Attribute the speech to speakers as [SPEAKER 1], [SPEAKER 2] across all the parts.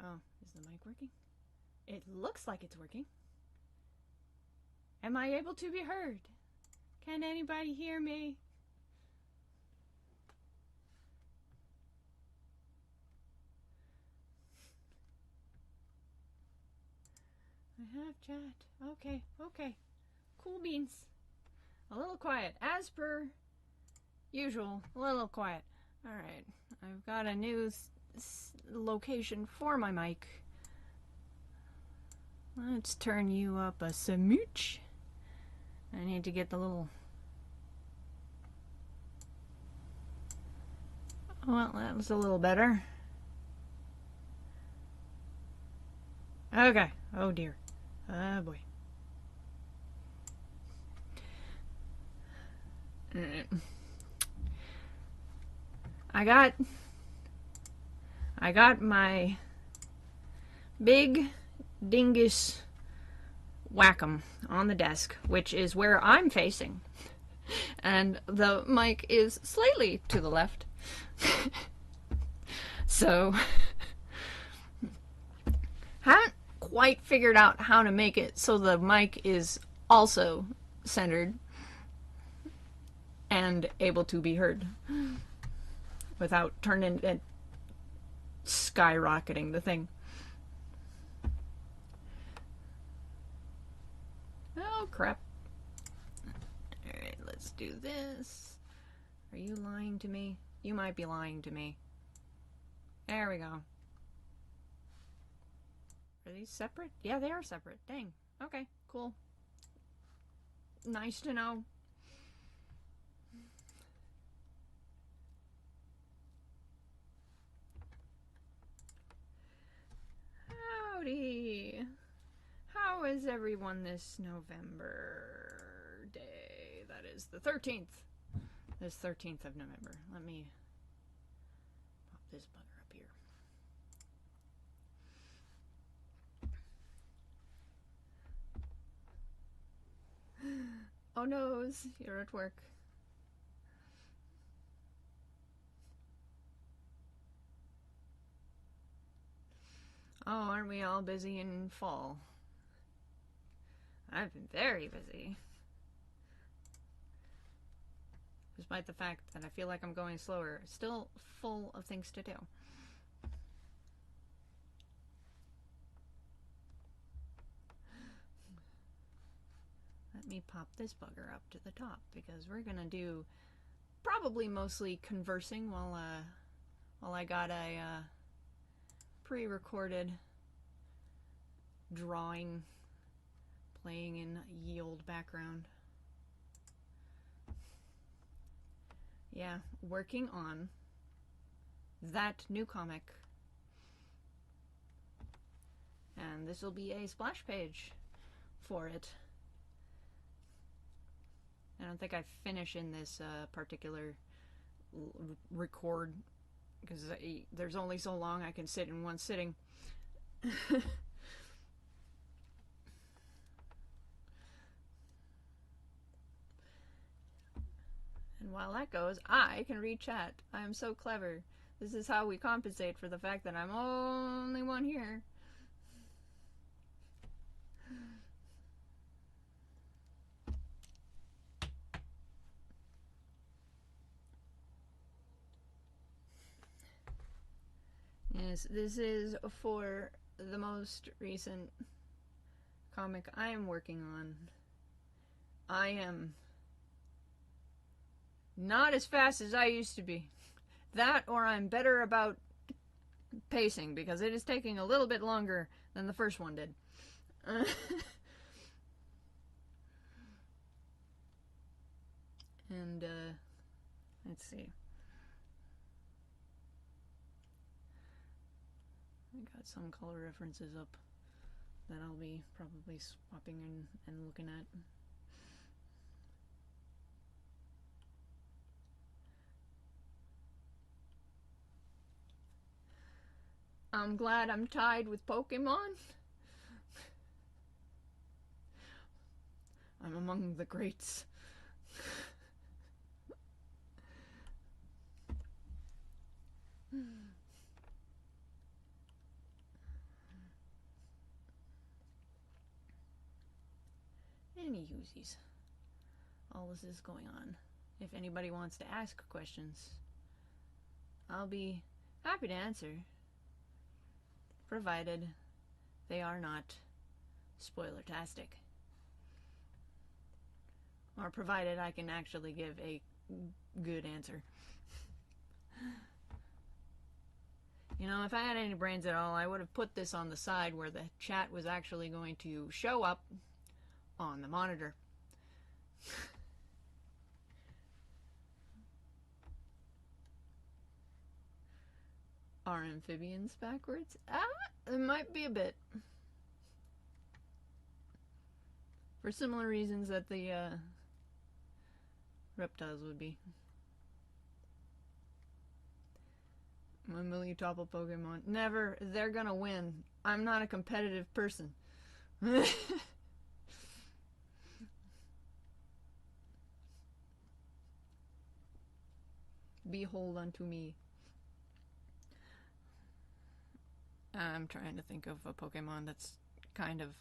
[SPEAKER 1] Oh, is the mic working? It looks like it's working. Am I able to be heard? Can anybody hear me? I have chat. Okay, okay. Cool beans. A little quiet. As per usual, a little quiet. Alright, I've got a new location for my mic. Let's turn you up a smooch. I need to get the little... Well, that was a little better. Okay. Oh dear. Oh boy. I got my big dingus whack-em on the desk, which is where I'm facing. And the mic is slightly to the left. So, haven't quite figured out how to make it so the mic is also centered and able to be heard without turning it skyrocketing the thing. Oh crap. Alright, let's do this. Are you lying to me? You might be lying to me. There we go. Are these separate? Yeah, they are separate. Dang. Okay, cool. Nice to know. Howdy. How is everyone this November day? That is the 13th. This 13th of November. Let me pop this bugger up here. Oh noes, you're at work. Oh, aren't we all busy in fall? I've been very busy. Despite the fact that I feel like I'm going slower, still full of things to do. Let me pop this bugger up to the top because we're gonna do probably mostly conversing while I got a pre-recorded drawing playing in ye old background. Yeah, working on that new comic. And this will be a splash page for it. I don't think I finish in this particular record because there's only so long I can sit in one sitting. And while that goes, I can read chat. I am so clever. This is how we compensate for the fact that I'm only one here. Yes, this is for the most recent comic I am working on. I am not as fast as I used to be. That, or I'm better about pacing, because it is taking a little bit longer than the first one did. And, let's see. I got some color references up that I'll be probably swapping and looking at. I'm glad I'm tied with Pokemon. I'm among the greats. any Uzis. All this is going on. If anybody wants to ask questions, I'll be happy to answer, provided they are not spoiler-tastic. Or provided I can actually give a good answer. You know, if I had any brains at all, I would have put this on the side where the chat was actually going to show up on the monitor. Are amphibians backwards? It might be a bit. For similar reasons that the reptiles would be. When will you topple Pokemon? Never. They're gonna win. I'm not a competitive person. Behold unto me. I'm trying to think of a Pokemon that's kind of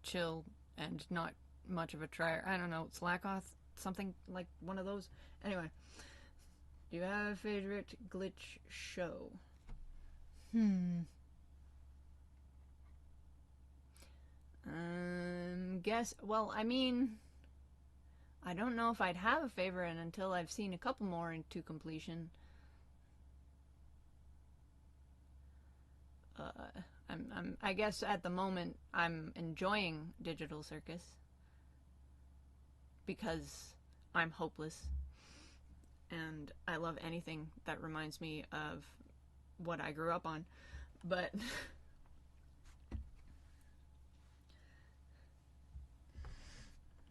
[SPEAKER 1] chill and not much of a trier. I don't know, Slackoth? Something like one of those? Anyway. Do you have a favorite glitch show? Well, I mean, I don't know if I'd have a favorite until I've seen a couple more into completion. I guess at the moment I'm enjoying Digital Circus because I'm hopeless and I love anything that reminds me of what I grew up on. But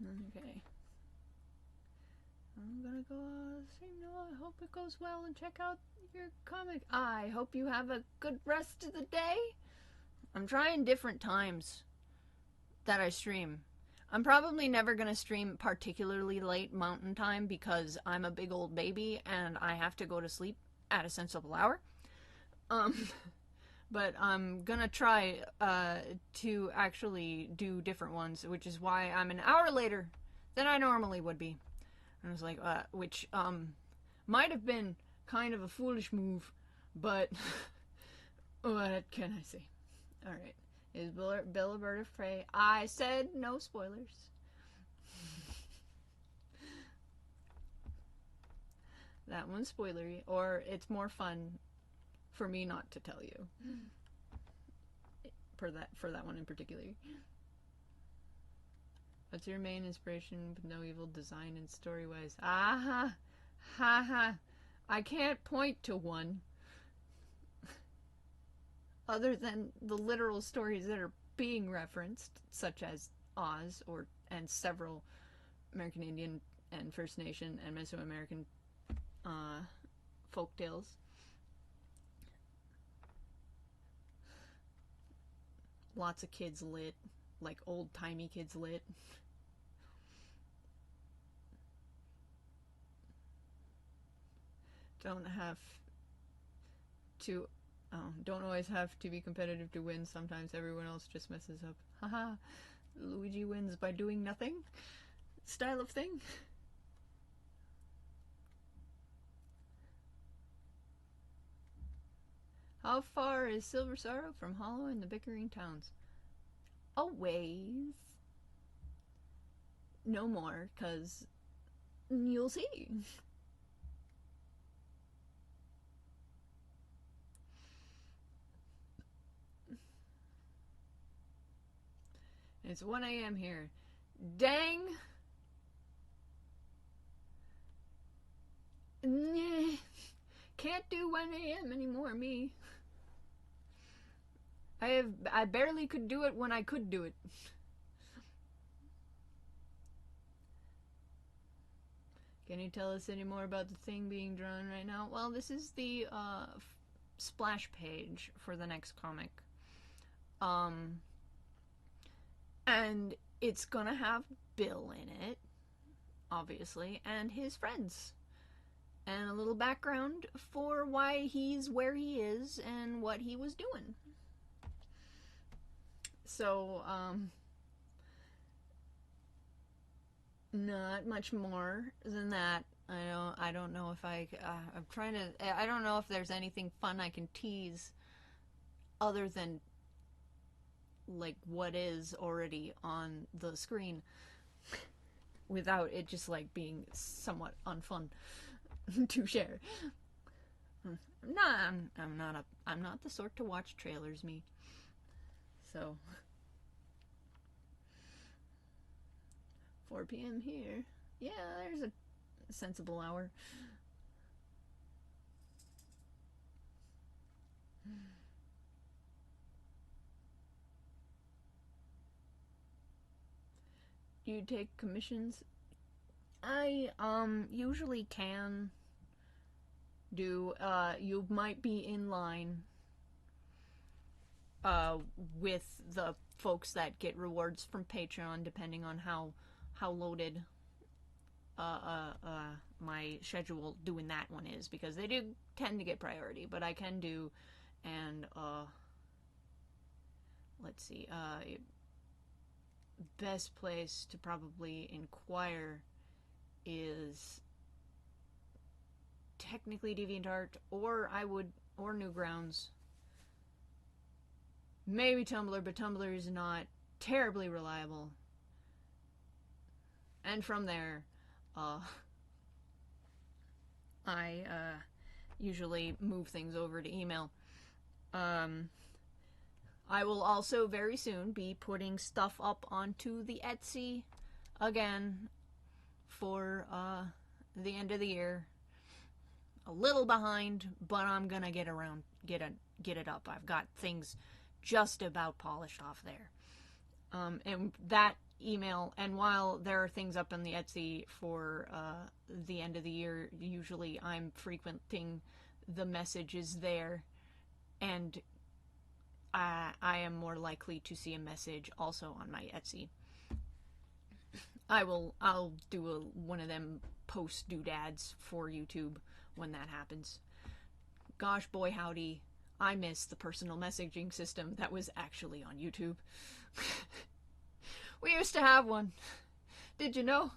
[SPEAKER 1] okay, I'm gonna go stream now. I hope it goes well and check out your comic. I hope you have a good rest of the day. I'm trying different times that I stream. I'm probably never gonna stream particularly late mountain time because I'm a big old baby and I have to go to sleep at a sensible hour. But I'm gonna try to actually do different ones, which is why I'm an hour later than I normally would be. And I was like, which might have been kind of a foolish move, but what can I say? Alright. Is Bill a bird of prey? I said no spoilers. That one's spoilery, or it's more fun for me not to tell you. For that one in particular. What's your main inspiration with no evil design and story-wise? Ha ha. I can't point to one. Other than the literal stories that are being referenced, such as Oz and several American Indian and First Nation and Mesoamerican folk tales. Lots of kids lit, like old-timey kids lit. Don't always have to be competitive to win. Sometimes everyone else just messes up. Haha. Luigi wins by doing nothing? Style of thing? How far is Silver Sorrow from Hollow and the Bickering Towns? A ways. No more, 'cause you'll see. It's 1 a.m. here. Dang! Can't do 1 a.m. anymore, me. I barely could do it when I could do it. Can you tell us any more about the thing being drawn right now? Well, this is the splash page for the next comic. And it's gonna have Bill in it, obviously, and his friends. And a little background for why he's where he is and what he was doing. So, Not much more than that. I don't know if I'm trying to, I don't know if there's anything fun I can tease other than like what is already on the screen without it just like being somewhat unfun to share. I'm not the sort to watch trailers, me. So 4 p.m. here. Yeah, there's a sensible hour. Do you take commissions? I usually can do. You might be in line with the folks that get rewards from Patreon, depending on how loaded my schedule doing that one is, because they do tend to get priority, but I can do. And let's see, best place to probably inquire is technically DeviantArt, or Newgrounds, maybe Tumblr, but Tumblr is not terribly reliable. And from there, I usually move things over to email. I will also very soon be putting stuff up onto the Etsy again for the end of the year. A little behind, but I'm gonna get it up. I've got things just about polished off there. And that email, and while there are things up on the Etsy for the end of the year, usually I'm frequenting the messages there, and I am more likely to see a message also on my Etsy. I'll do one of them post doodads for YouTube when that happens. Gosh, boy howdy, I miss the personal messaging system that was actually on YouTube. We used to have one. Did you know?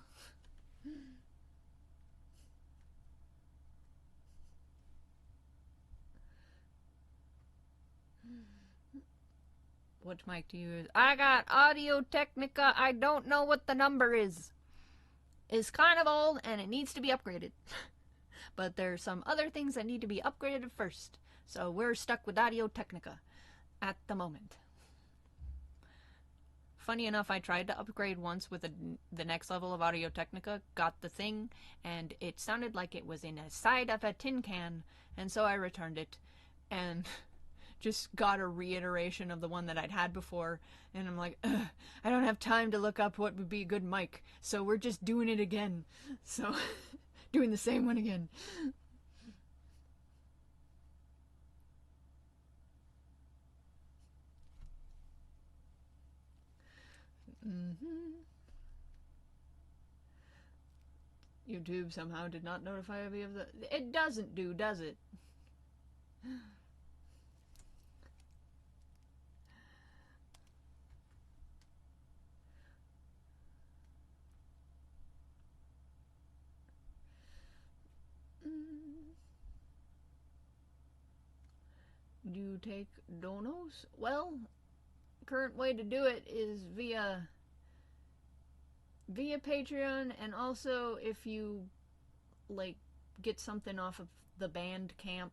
[SPEAKER 1] What mic do you use? I got Audio Technica. I don't know what the number is. It's kind of old and it needs to be upgraded. But there's some other things that need to be upgraded first. So we're stuck with Audio Technica at the moment. Funny enough, I tried to upgrade once with the next level of Audio Technica, got the thing, and it sounded like it was in a side of a tin can, and so I returned it, and just got a reiteration of the one that I'd had before, and I'm like, I don't have time to look up what would be a good mic, so we're just doing it again. So, doing the same one again. YouTube somehow did not notify me of the... It doesn't do, does it? Do you take donos? Well, current way to do it is via Patreon, and also if you like get something off of the Bandcamp,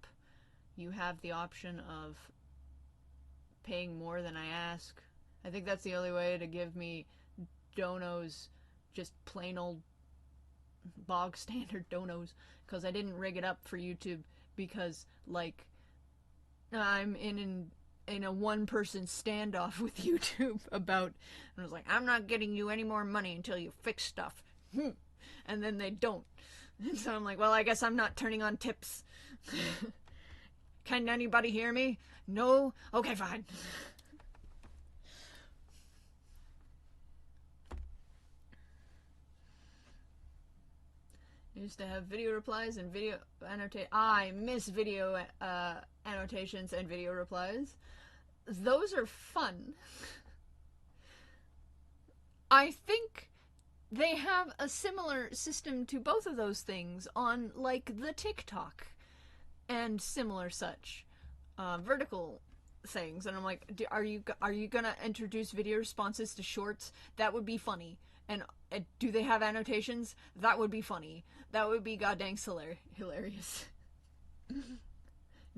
[SPEAKER 1] you have the option of paying more than I ask. I think that's the only way to give me donos, just plain old bog standard donos, because I didn't rig it up for YouTube, because like I'm in a one-person standoff with YouTube about, and I was like, I'm not getting you any more money until you fix stuff. And then they don't. And so I'm like, well, I guess I'm not turning on tips. Can anybody hear me? No? Okay, fine. I used to have video replies and video annotate. I miss video annotations and video replies. Those are fun. I think they have a similar system to both of those things on, like, the TikTok and similar such vertical things. And I'm like, are you gonna introduce video responses to shorts? That would be funny. And do they have annotations? That would be funny. That would be goddamn hilarious.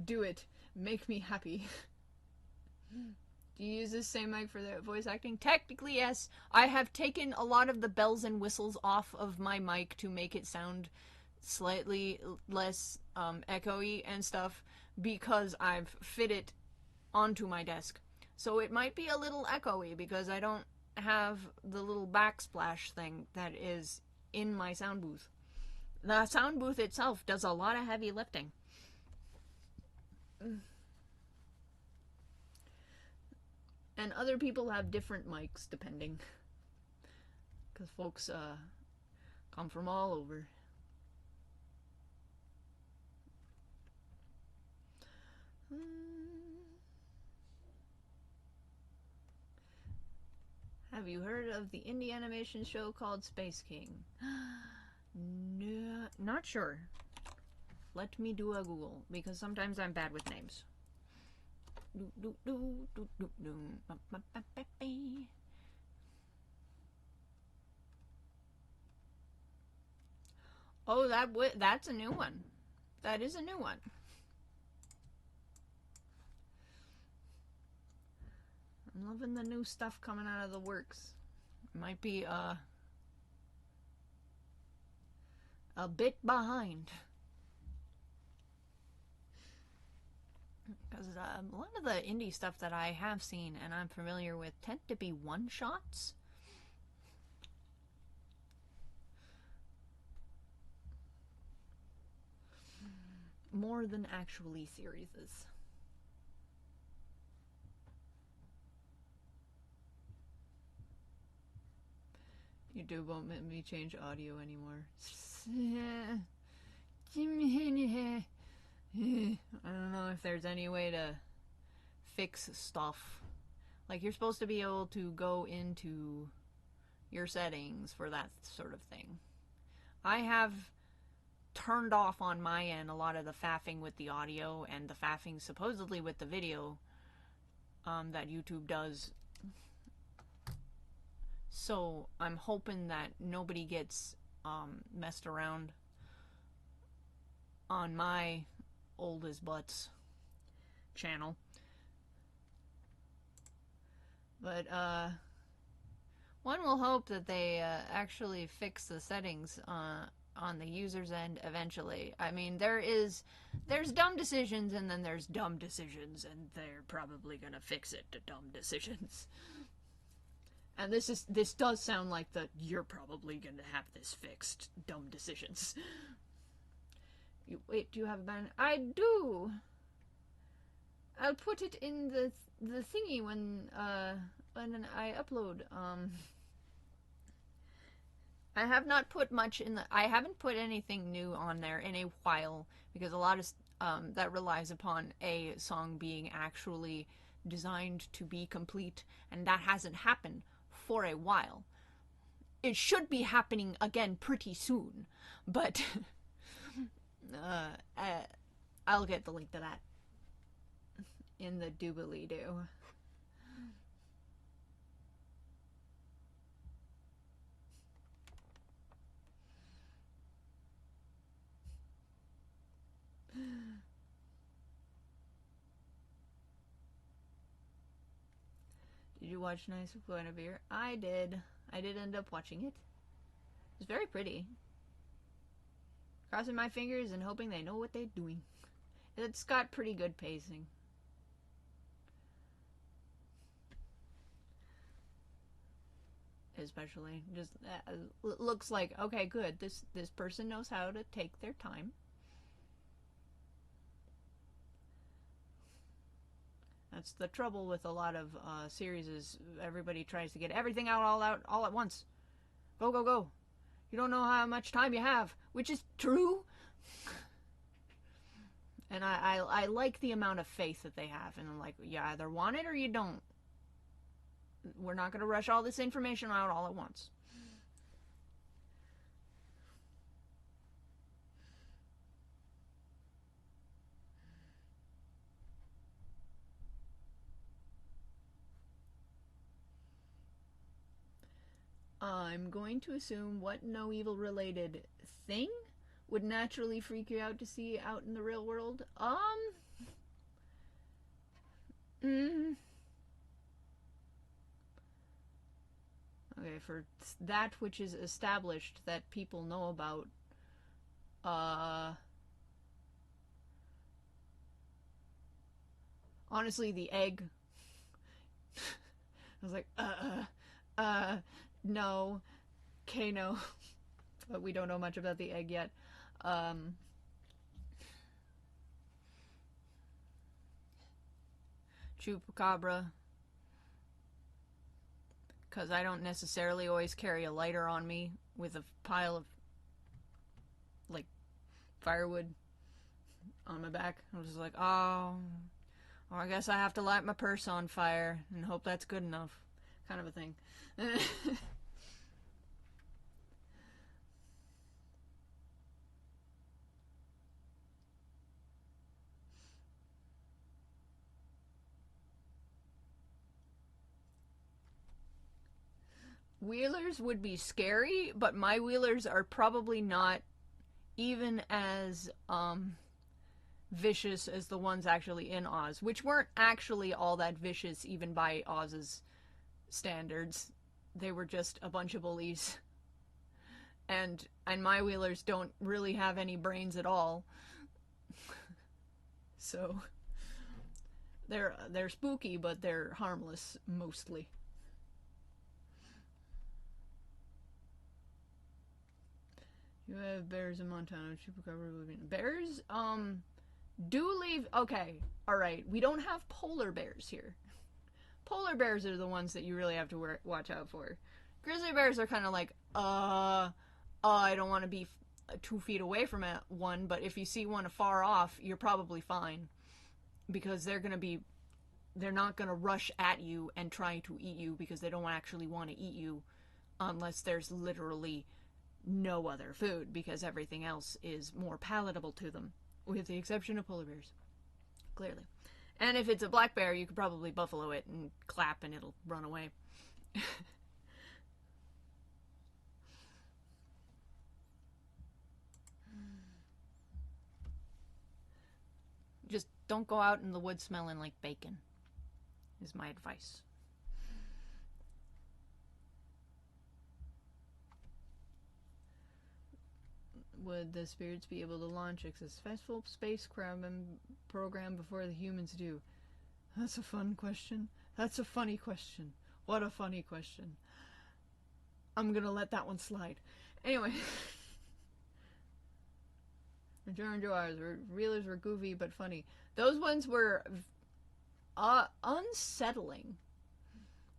[SPEAKER 1] Do it. Make me happy. Do you use this same mic for the voice acting? Technically, yes. I have taken a lot of the bells and whistles off of my mic to make it sound slightly less echoey and stuff, because I've fit it onto my desk. So it might be a little echoey because I don't have the little backsplash thing that is in my sound booth. The sound booth itself does a lot of heavy lifting. And other people have different mics depending, because folks come from all over. Have you heard of the indie animation show called Space King? No, not sure. Let me do a Google, because sometimes I'm bad with names. Oh, that's a new one. That is a new one. I'm loving the new stuff coming out of the works. Might be a bit behind. Because a lot of the indie stuff that I have seen and I'm familiar with tend to be one-shots. More than actually series. YouTube won't let me change audio anymore. I don't know if there's any way to fix stuff. Like, you're supposed to be able to go into your settings for that sort of thing. I have turned off on my end a lot of the faffing with the audio and the faffing supposedly with the video that YouTube does. So I'm hoping that nobody gets messed around on my old as butts channel. But one will hope that they actually fix the settings on the user's end eventually. I mean, there's dumb decisions and then there's dumb decisions, and they're probably gonna fix it to dumb decisions. And this does sound like the you're probably gonna have this fixed dumb decisions. Wait, do you have a banner? I do. I'll put it in the thingy when I upload. I have not put much in the. I haven't put anything new on there in a while, because a lot of that relies upon a song being actually designed to be complete, and that hasn't happened for a while. It should be happening again pretty soon, but I'll get the link to that in the doobly-doo. Did you watch Nice Guinevere? I did. I did end up watching it. It was very pretty. Crossing my fingers and hoping they know what they're doing. It's got pretty good pacing. Especially, just looks like, okay, good. This person knows how to take their time. That's the trouble with a lot of series, is everybody tries to get everything out all at once. Go, go, go. You don't know how much time you have, which is true. And I like the amount of faith that they have. And I'm like, you either want it or you don't. We're not going to rush all this information out all at once. I'm going to assume what no evil related thing would naturally freak you out to see out in the real world. Okay, for that which is established that people know about, honestly, the egg. I was like, no, no. But we don't know much about the egg yet. Chupacabra. Because I don't necessarily always carry a lighter on me with a pile of, like, firewood on my back. I was just like, oh, well, I guess I have to light my purse on fire and hope that's good enough. Kind of a thing. Wheelers would be scary, but my wheelers are probably not even as vicious as the ones actually in Oz, which weren't actually all that vicious even by Oz's standards. They were just a bunch of bullies. And my wheelers don't really have any brains at all. So they're spooky, but they're harmless mostly. You have bears in Montana, chupacabra. Bears, do leave. Okay, alright. We don't have polar bears here. Polar bears are the ones that you really have to watch out for. Grizzly bears are kind of like, I don't want to be 2 feet away from one, but if you see one afar off, you're probably fine. Because they're not gonna rush at you and try to eat you because they don't actually want to eat you unless there's literally no other food, because everything else is more palatable to them, with the exception of polar bears. Clearly. And if it's a black bear, you could probably buffalo it and clap and it'll run away. Just don't go out in the woods smelling like bacon, is my advice. Would the spirits be able to launch a successful spacecraft program before the humans do? That's a fun question. That's a funny question. What a funny question. I'm gonna let that one slide. Anyway. Return to ours. Reelers were goofy but funny. Those ones were unsettling.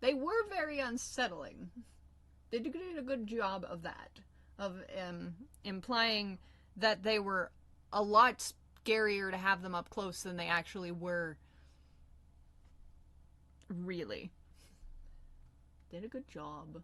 [SPEAKER 1] They were very unsettling. They did a good job of that. Of implying that they were a lot scarier to have them up close than they actually were. Really. Did a good job.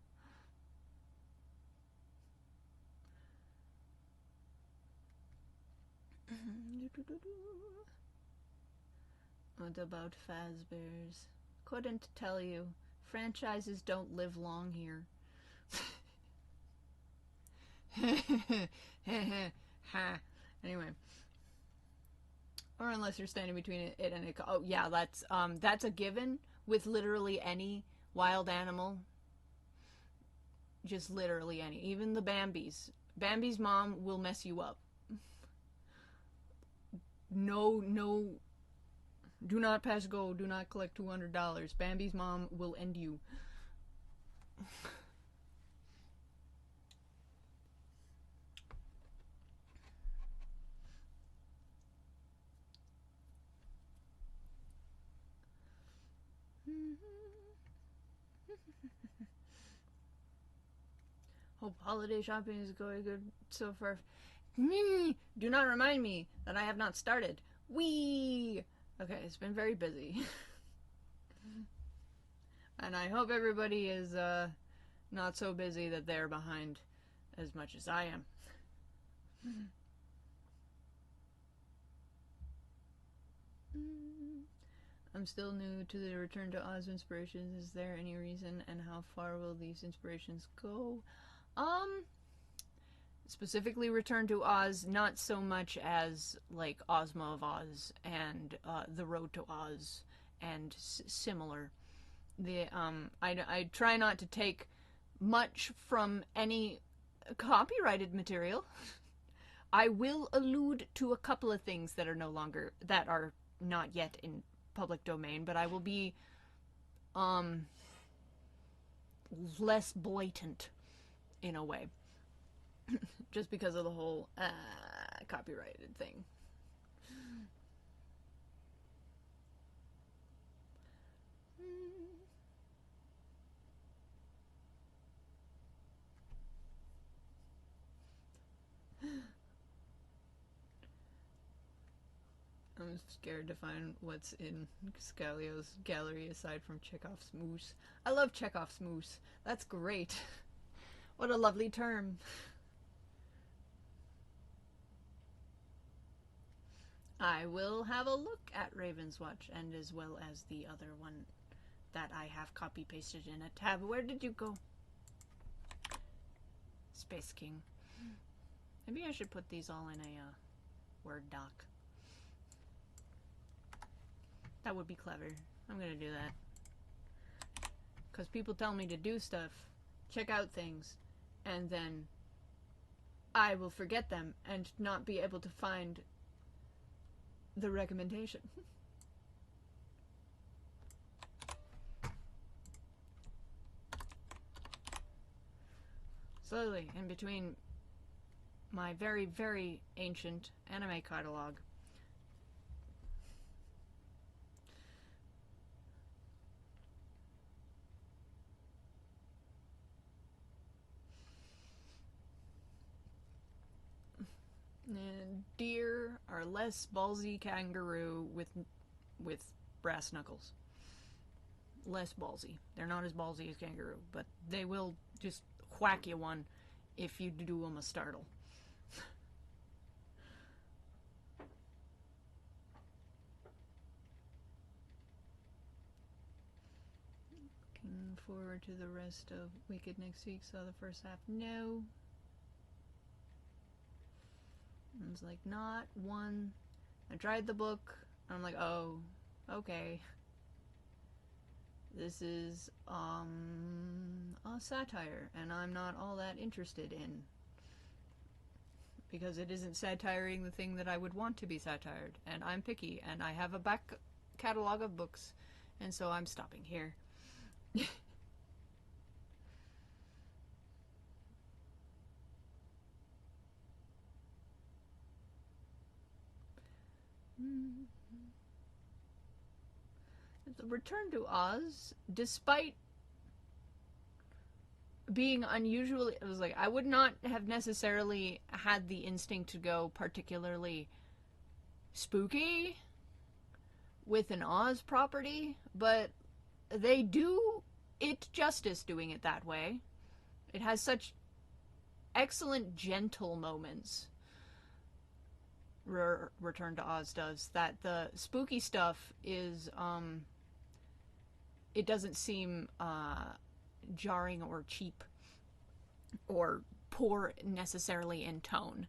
[SPEAKER 1] What about Fazbear's? Couldn't tell you. Franchises don't live long here. Anyway, or unless you're standing between it and a oh yeah, that's a given with literally any wild animal. Just literally any, even the Bambi's. Bambi's mom will mess you up. No, do not pass go. Do not collect $200. Bambi's mom will end you. Hope holiday shopping is going good so far. Do not remind me that I have not started. Whee! Okay, it's been very busy. And I hope everybody is not so busy that they're behind as much as I am. I'm still new to the Return to Oz inspirations. Is there any reason, and how far will these inspirations go? Specifically Return to Oz, not so much as like Ozma of Oz and The Road to Oz and similar. I try not to take much from any copyrighted material. I will allude to a couple of things that are not yet in public domain, but I will be less blatant in a way. Just because of the whole copyrighted thing. I'm scared to find what's in Scalio's gallery aside from Chekhov's moose. I love Chekhov's moose. That's great. What a lovely term. I will have a look at Raven's Watch, and as well as the other one that I have copy pasted in a tab. Where did you go? Space King. Maybe I should put these all in a Word doc. That would be clever. I'm gonna do that. Because people tell me to do stuff, check out things, and then I will forget them and not be able to find the recommendation. Slowly, in between my very, very ancient anime catalog and deer are less ballsy kangaroo with brass knuckles. Less ballsy. They're not as ballsy as kangaroo, but they will just whack you one if you do them a startle. Looking forward to the rest of Wicked next week. Saw the first half. No. I was like, not one. I tried the book. I'm like, oh, okay. This is a satire, and I'm not all that interested in. Because it isn't satiring the thing that I would want to be satired, and I'm picky, and I have a back catalog of books, and so I'm stopping here. The Return to Oz, despite being unusually, it was like, I would not have necessarily had the instinct to go particularly spooky with an Oz property, but they do it justice doing it that way. It has such excellent gentle moments. Return to Oz does, that the spooky stuff is it doesn't seem jarring or cheap or poor necessarily in tone.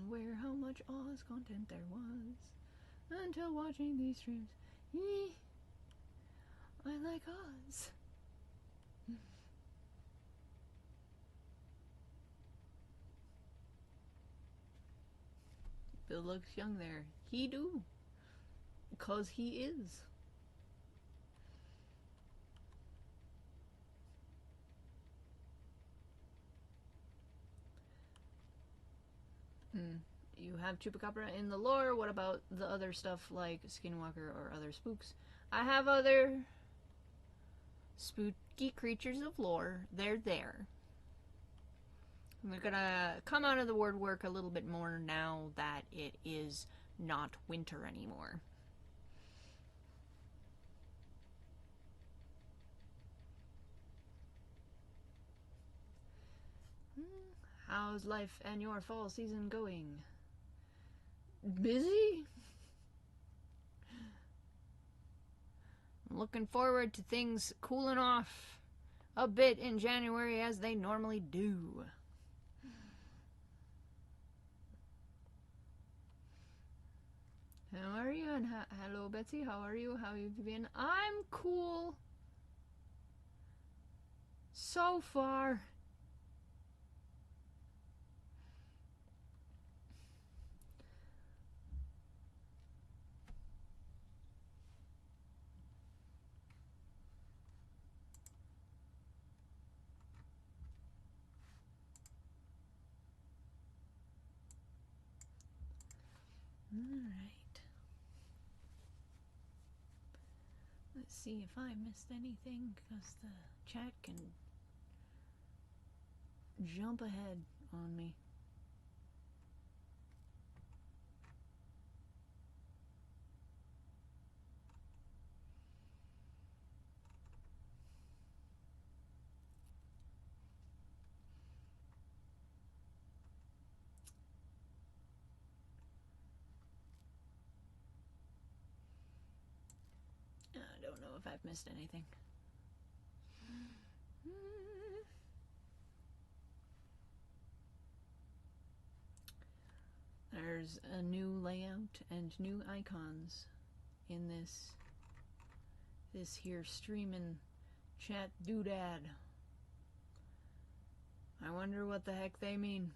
[SPEAKER 1] Where how much Oz content there was until watching these streams. I like Oz. Bill looks young there. He do. Because he is. You have Chupacabra in the lore. What about the other stuff like Skinwalker or other spooks? I have other spooky creatures of lore. They're there. We're gonna come out of the word work a little bit more now that it is not winter anymore. How's life and your fall season going? Busy? I'm looking forward to things cooling off a bit in January as they normally do. How are you? And hello, Betsy. How are you? How have you been? I'm cool. So far. Alright. Let's see if I missed anything, because the chat can jump ahead on me. I don't know if I've missed anything. There's a new layout and new icons in this here streamin' chat doodad. I wonder what the heck they mean.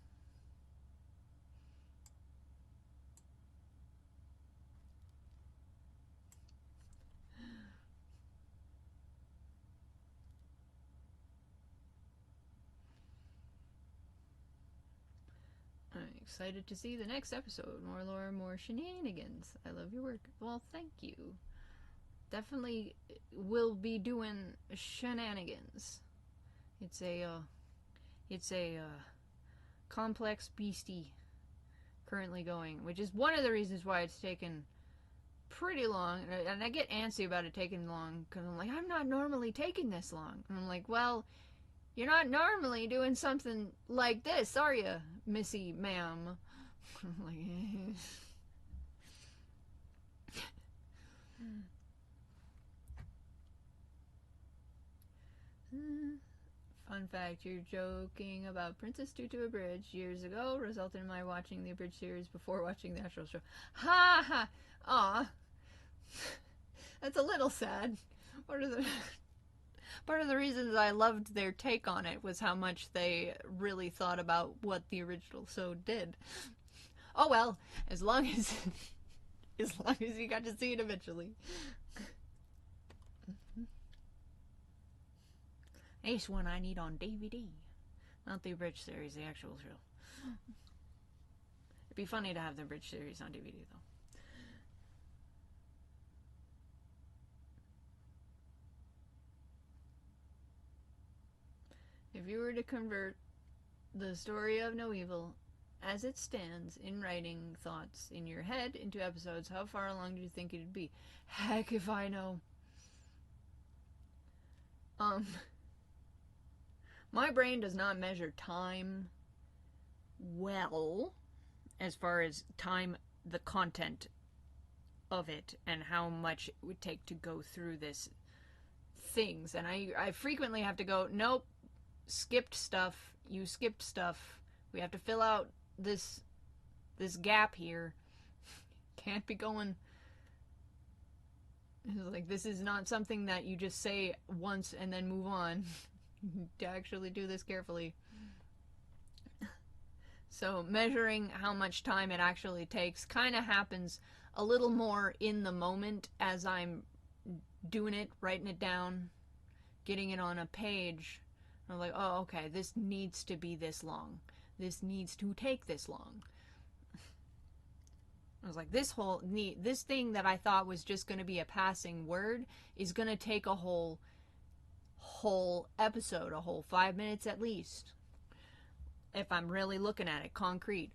[SPEAKER 1] I'm excited to see the next episode. More lore, more shenanigans. I love your work. Well, thank you. Definitely will be doing shenanigans. It's a complex beastie currently going, which is one of the reasons why it's taken pretty long. And I get antsy about it taking long, because I'm like, I'm not normally taking this long. And I'm like, well, you're not normally doing something like this, are you, Missy ma'am? I'm like, Fun fact, you're joking about Princess Tutu Abridged years ago resulted in my watching the abridged series before watching the actual show. Ha ha! Aw. That's a little sad. Part of the reasons I loved their take on it was how much they really thought about what the original show did. Oh well, as long as you got to see it eventually. Ace one I need on DVD. Not the abridged series, the actual show. It'd be funny to have the abridged series on DVD though. If you were to convert the story of No Evil as it stands in writing thoughts in your head into episodes, how far along do you think it'd be? Heck if I know. My brain does not measure time well, as far as time, the content of it, and how much it would take to go through this things. And I frequently have to go, nope, skipped stuff, you skipped stuff, we have to fill out this gap here. Can't be going. Like, this is not something that you just say once and then move on. To actually do this carefully. So measuring how much time it actually takes kind of happens a little more in the moment as I'm doing it, writing it down, getting it on a page. I'm like, oh, okay, this needs to be this long. This needs to take this long. I was like, this thing that I thought was just going to be a passing word is going to take a whole episode, a whole 5 minutes at least, if I'm really looking at it concrete.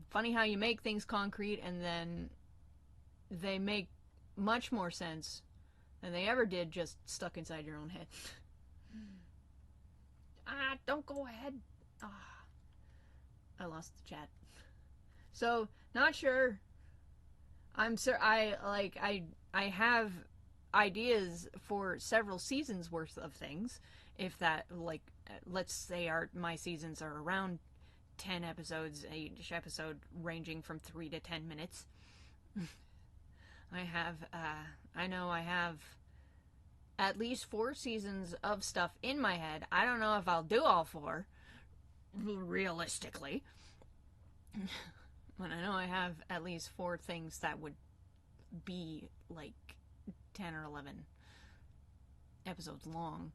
[SPEAKER 1] Funny how you make things concrete and then they make much more sense than they ever did just stuck inside your own head. Don't go ahead. I lost the chat. So, not sure. I have ideas for several seasons worth of things. If that, like, let's say my seasons are around 10 episodes, each episode ranging from 3 to 10 minutes. I know I have at least 4 seasons of stuff in my head. I don't know if I'll do all 4, realistically. But I know I have at least 4 things that would be like 10 or 11 episodes long.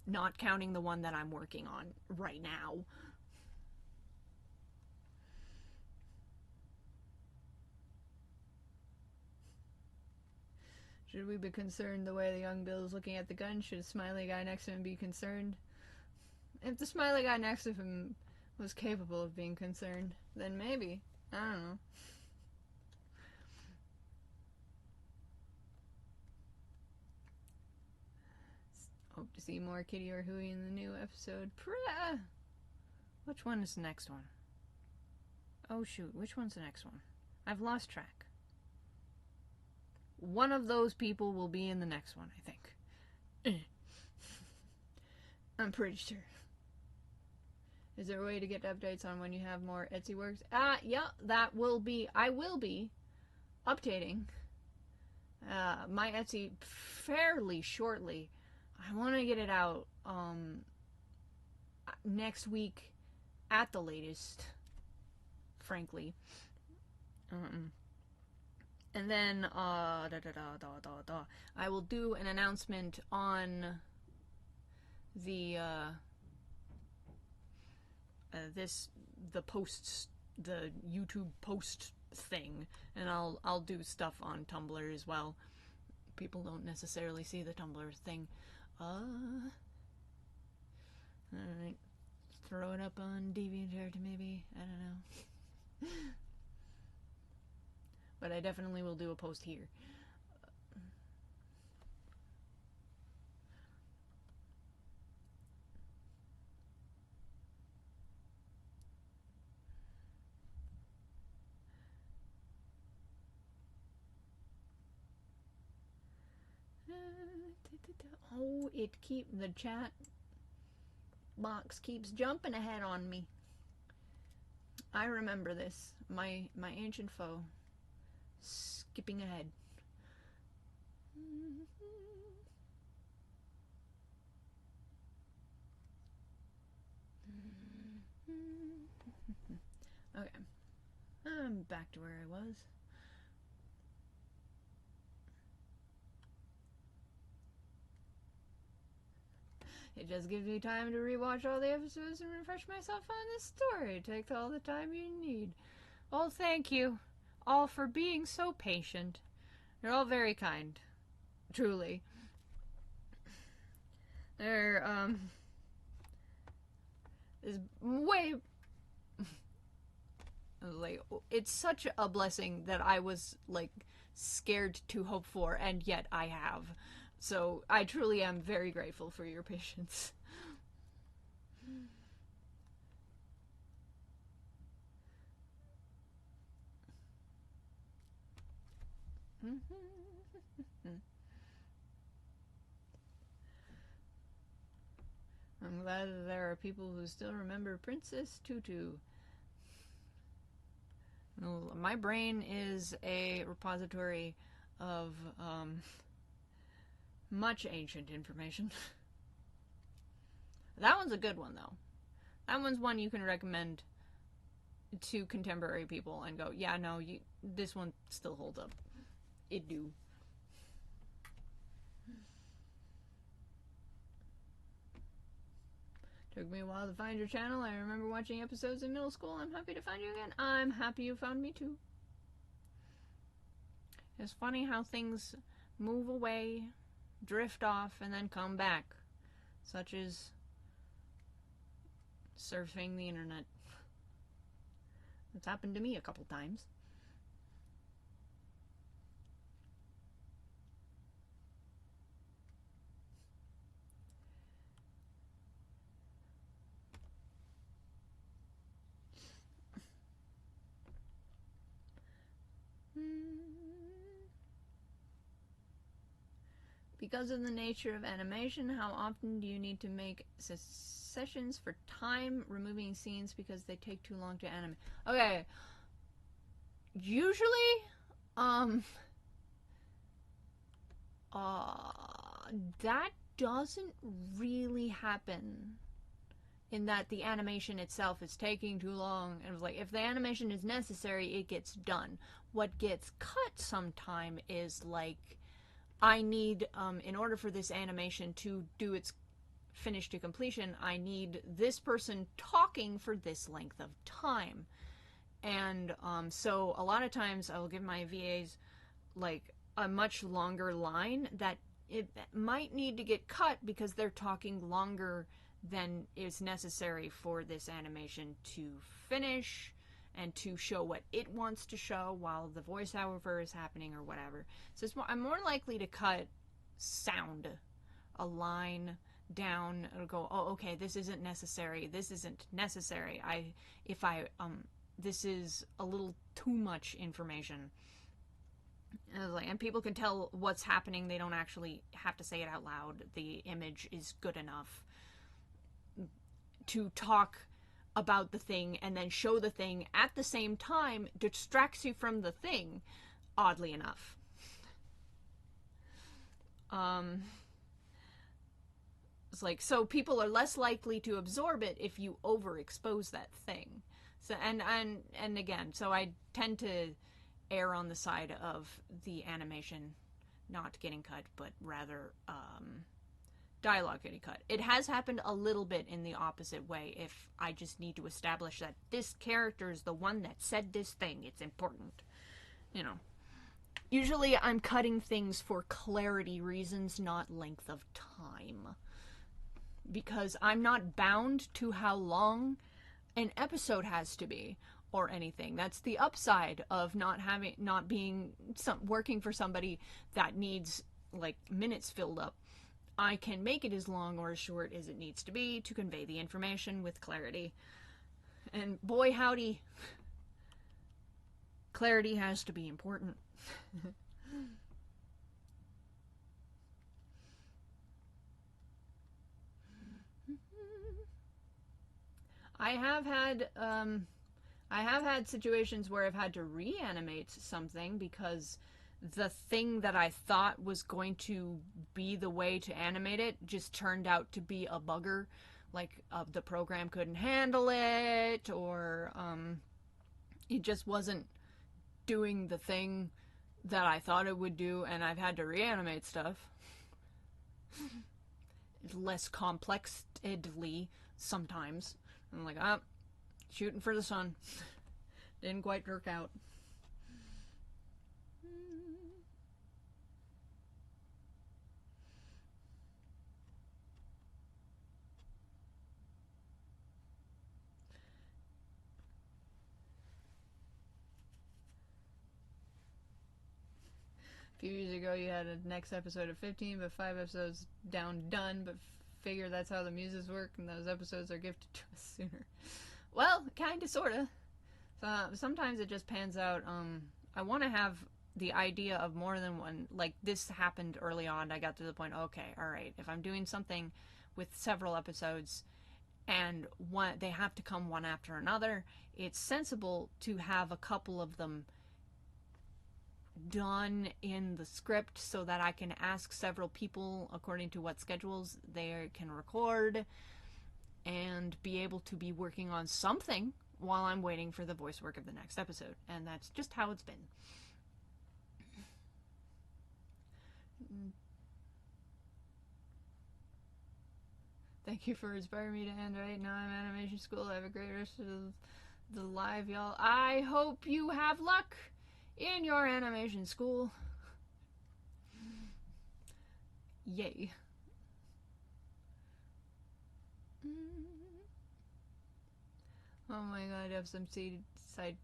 [SPEAKER 1] Not counting the one that I'm working on right now. Should we be concerned the way the young Bill is looking at the gun? Should a smiley guy next to him be concerned? If the smiley guy next to him was capable of being concerned, then maybe. I don't know. Hope to see more Kitty or Huey in the new episode. Which one is the next one? Oh shoot, which one's the next one? I've lost track. One of those people will be in the next one, I think. I'm pretty sure. Is there a way to get updates on when you have more Etsy works? Yeah, I will be updating my Etsy fairly shortly. I want to get it out next week at the latest, frankly. And then, I will do an announcement on the, the posts, the YouTube post thing, and I'll do stuff on Tumblr as well. People don't necessarily see the Tumblr thing. Alright. Throw it up on DeviantArt maybe, I don't know. But I definitely will do a post here. Oh, the chat box keeps jumping ahead on me. I remember this. My ancient foe. Skipping ahead. Okay. I'm back to where I was. It just gives me time to rewatch all the episodes and refresh myself on this story. It takes all the time you need. Well, thank you all for being so patient. You're all very kind. Truly. There, is way... like, it's such a blessing that I was, like, scared to hope for, and yet I have. So, I truly am very grateful for your patience. I'm glad that there are people who still remember Princess Tutu. My brain is a repository of much ancient information. That one's a good one, though. That one's one you can recommend to contemporary people and go, yeah, no, this one still holds up. It do. Took me a while to find your channel. I remember watching episodes in middle school. I'm happy to find you again. I'm happy you found me too. It's funny how things move away, drift off, and then come back. Such as surfing the internet. It's happened to me a couple times. Because of the nature of animation, how often do you need to make sessions for time removing scenes because they take too long to animate? Okay. Usually, that doesn't really happen, in that the animation itself is taking too long. And it was like, if the animation is necessary, it gets done. What gets cut sometime is like, I need, in order for this animation to do its finish to completion, I need this person talking for this length of time. And so a lot of times I will give my VAs like a much longer line that it might need to get cut because they're talking longer than is necessary for this animation to finish and to show what it wants to show while the voiceover is happening or whatever. So I'm more likely to cut sound, a line down. It'll go, oh, okay, this isn't necessary. This isn't necessary. This is a little too much information. And people can tell what's happening. They don't actually have to say it out loud. The image is good enough to talk about the thing and then show the thing at the same time, distracts you from the thing, oddly enough. It's like, so people are less likely to absorb it if you overexpose that thing. So and again, so I tend to err on the side of the animation not getting cut, but rather dialogue getting cut. It has happened a little bit in the opposite way. If I just need to establish that this character is the one that said this thing, it's important. You know. Usually I'm cutting things for clarity reasons, not length of time. Because I'm not bound to how long an episode has to be or anything. That's the upside of not being working for somebody that needs like minutes filled up. I can make it as long or as short as it needs to be to convey the information with clarity. And boy howdy, clarity has to be important. I have had situations where I've had to reanimate something because the thing that I thought was going to be the way to animate it just turned out to be a bugger. Like the program couldn't handle it, or it just wasn't doing the thing that I thought it would do, and I've had to reanimate stuff. Less complexedly sometimes. I'm like, shooting for the sun. Didn't quite work out. A few years ago you had a next episode of 15, but 5 episodes down done, but figure that's how the muses work, and those episodes are gifted to us sooner. Well, kinda, sorta. Sometimes it just pans out. I want to have the idea of more than one. Like, this happened early on. I got to the point, okay, alright, if I'm doing something with several episodes, and they have to come one after another, it's sensible to have a couple of them done in the script so that I can ask several people according to what schedules they can record and be able to be working on something while I'm waiting for the voice work of the next episode. And that's just how it's been. Thank you for inspiring me to animate. Now I'm animation school. I have a great rest of the live, y'all. I hope you have luck in your animation school. Yay. Oh my god, I have some side.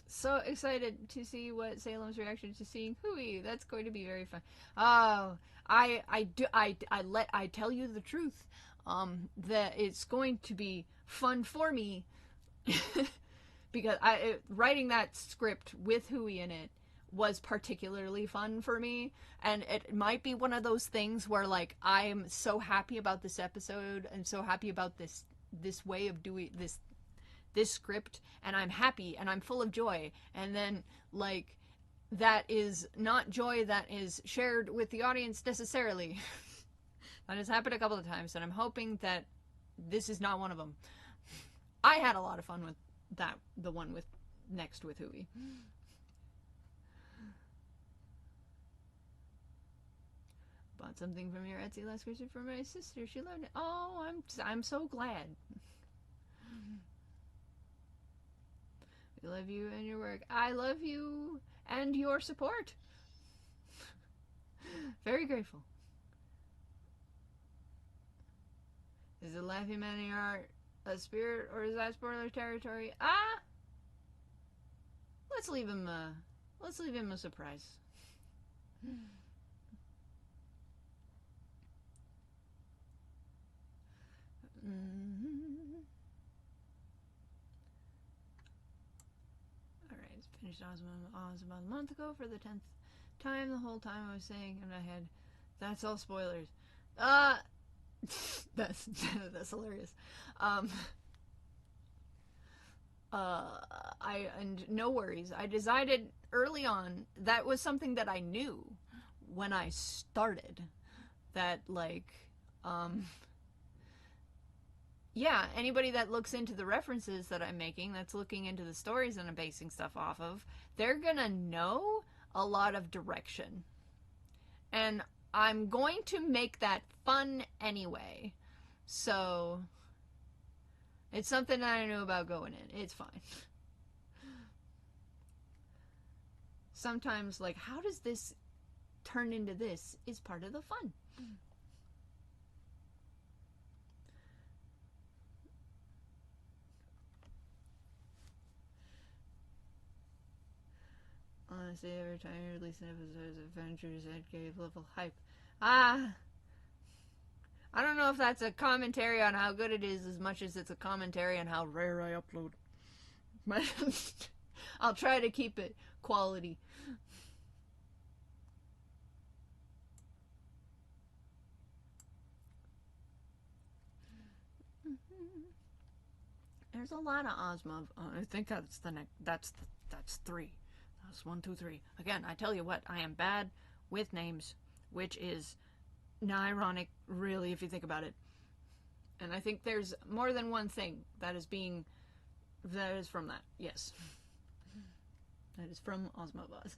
[SPEAKER 1] So excited to see what Salem's reaction to seeing Hui. That's going to be very fun. Oh, I tell you the truth. That it's going to be fun for me because writing that script with Hui in it was particularly fun for me, and it might be one of those things where like I'm so happy about this episode and so happy about this way of doing this script, and I'm happy and I'm full of joy, and then like that is not joy that is shared with the audience necessarily. That has happened a couple of times, and I'm hoping that this is not one of them. I had a lot of fun with that, the one with next with Hui. Bought something from your Etsy last Christmas for my sister. She loved it. Oh, I'm so glad. We love you and your work. I love you and your support. Very grateful. Is the Laughing Man in your art a spirit, or is that spoiler territory? Let's leave him a surprise. Alright, finished Oz about a month ago for the 10th time. The whole time I was saying in my head, that's all spoilers. That's hilarious. And no worries. I decided early on, that was something that I knew when I started, that like, yeah, anybody that looks into the references that I'm making, that's looking into the stories that I'm basing stuff off of, they're gonna know a lot of direction. And I'm going to make that fun anyway. So it's something that I knew about going in. It's fine. Sometimes, like, how does this turn into this is part of the fun. Honestly, every time you release an episode of Adventures, it gave level hype. I don't know if that's a commentary on how good it is as much as it's a commentary on how rare I upload. But I'll try to keep it quality. There's a lot of Ozma. I think that's the next. That's 3. That's 1, 2, 3. Again, I tell you what, I am bad with names, which is not ironic, really, if you think about it. And I think there's more than one thing that is from that. Yes, that is from Ozma Buzz.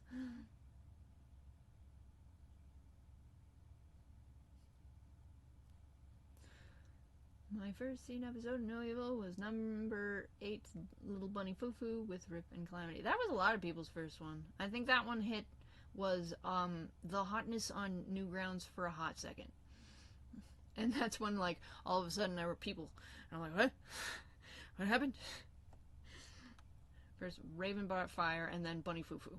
[SPEAKER 1] My first seen episode of No Evil was number 8, Little Bunny Fufu with Rip and Calamity. That was a lot of people's first one. I think that one hit was the hotness on Newgrounds for a hot second. And that's when, like, all of a sudden there were people. And I'm like, what? What happened? First Raven Brought Fire and then Bunny Fufu.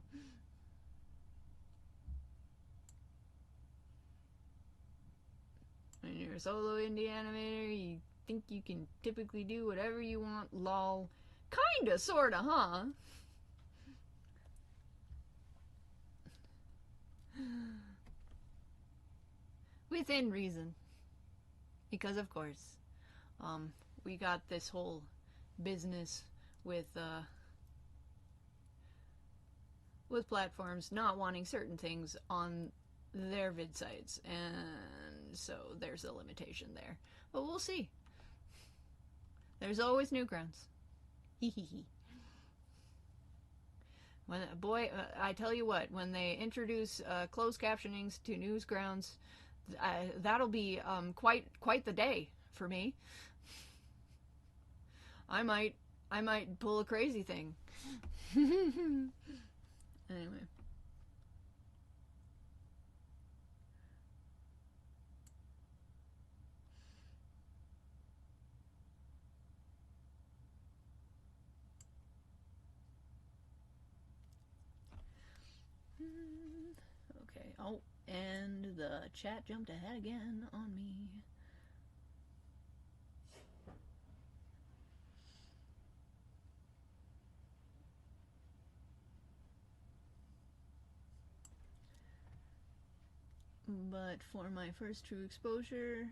[SPEAKER 1] When you're a solo indie animator, you think you can typically do whatever you want, lol. Kinda, sorta, huh? Within reason. Because, of course, we got this whole business with platforms not wanting certain things on their vid sites, and so there's a limitation there. But we'll see. There's always Newgrounds. Hee hee hee. I tell you what, when they introduce closed captionings to Newsgrounds, that'll be quite the day for me. I might pull a crazy thing. Anyway. Okay. Oh, and the chat jumped ahead again on me. But for my first true exposure,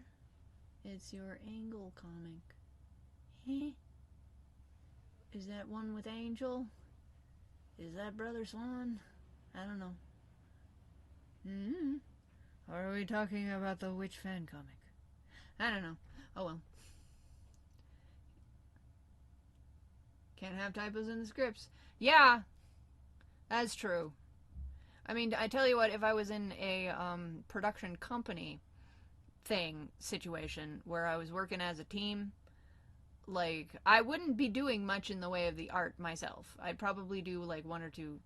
[SPEAKER 1] it's your Angle comic. Heh? Is that one with Angel? Is that Brother Swan? I don't know. Or are we talking about the Witch fan comic? I don't know. Oh well. Can't have typos in the scripts. Yeah, that's true. I mean, I tell you what, if I was in a production company situation where I was working as a team, like, I wouldn't be doing much in the way of the art myself. I'd probably do like one or two.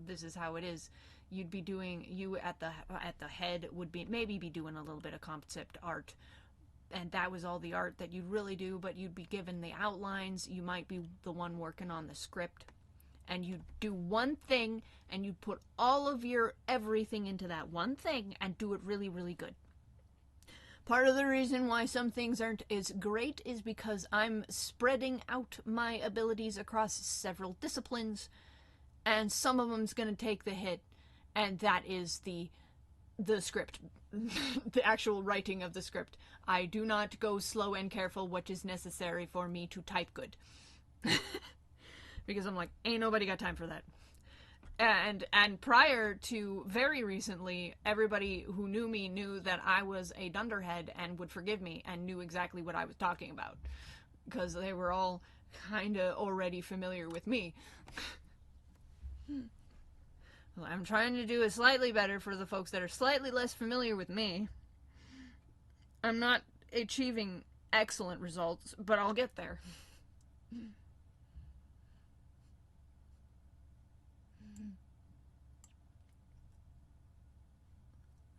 [SPEAKER 1] This is how it is. You'd be doing, you at the head would be maybe be doing a little bit of concept art, and that was all the art that you'd really do. But you'd be given the outlines. You might be the one working on the script, and you do one thing, and you put all of your everything into that one thing and do it really, really good. Part of the reason why some things aren't as great is because I'm spreading out my abilities across several disciplines, and some of them's going to take the hit, and that is the script, the actual writing of the script. I do not go slow and careful, which is necessary for me to type good. Because I'm like, ain't nobody got time for that. And prior to very recently, everybody who knew me knew that I was a dunderhead and would forgive me and knew exactly what I was talking about. Because they were all kind of already familiar with me. Well, I'm trying to do it slightly better for the folks that are slightly less familiar with me. I'm not achieving excellent results, but I'll get there.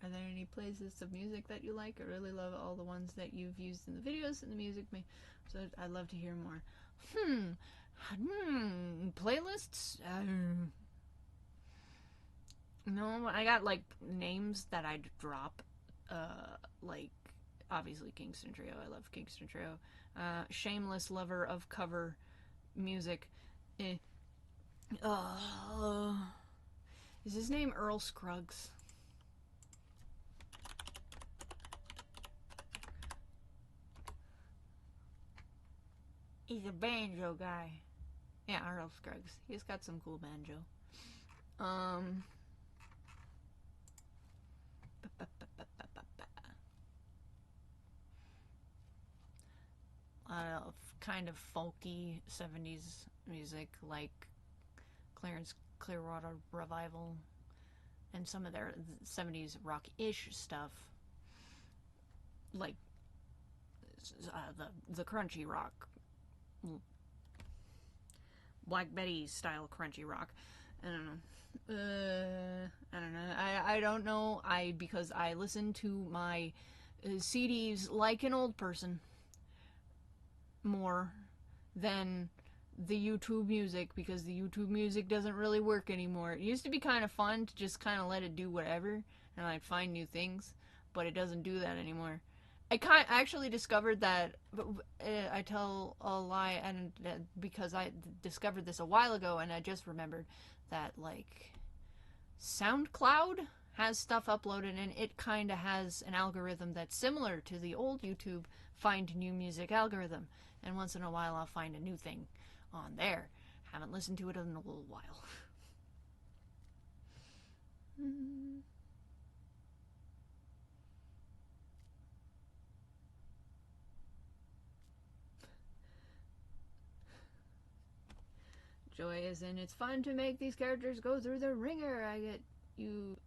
[SPEAKER 1] Are there any playlists of music that you like? I really love all the ones that you've used in the videos and the music. So I'd love to hear more. Playlists? No, I got like names that I'd drop. Like, obviously Kingston Trio. I love Kingston Trio. Shameless lover of cover music. Is his name Earl Scruggs? He's a banjo guy. Yeah, Earl Scruggs. He's got some cool banjo. A lot of kind of folky 70s music, like Clarence Clearwater Revival and some of their 70s rock-ish stuff, like the crunchy rock, Black Betty style crunchy rock. I don't know. I don't know. Because I listen to my CDs like an old person more than the YouTube music, because the YouTube music doesn't really work anymore. It used to be kind of fun to just kind of let it do whatever, and I'd find new things, but it doesn't do that anymore. I actually discovered that, I tell a lie, and because I discovered this a while ago, and I just remembered that, like, SoundCloud has stuff uploaded, and it kind of has an algorithm that's similar to the old YouTube Find New Music algorithm, and once in a while I'll find a new thing on there. Haven't listened to it in a little while. Joy is in, it's fun to make these characters go through the ringer. I get you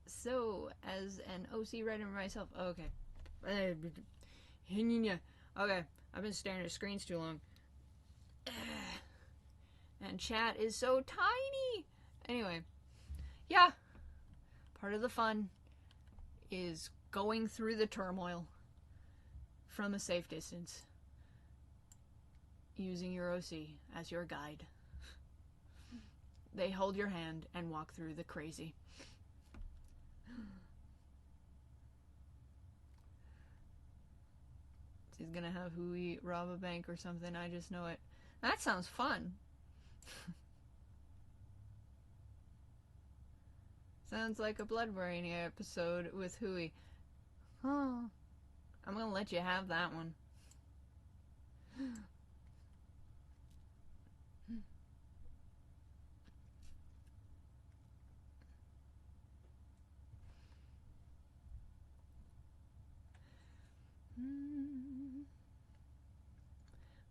[SPEAKER 1] so as an OC writer myself. Okay. Okay, I've been staring at screens too long. And chat is so tiny. Anyway, yeah. Part of the fun is going through the turmoil from a safe distance, using your OC as your guide. They hold your hand and walk through the crazy. He's gonna have Hui rob a bank or something. I just know it. That sounds fun. Sounds like a Bloodbrain episode with Hui. Oh, I'm gonna let you have that one.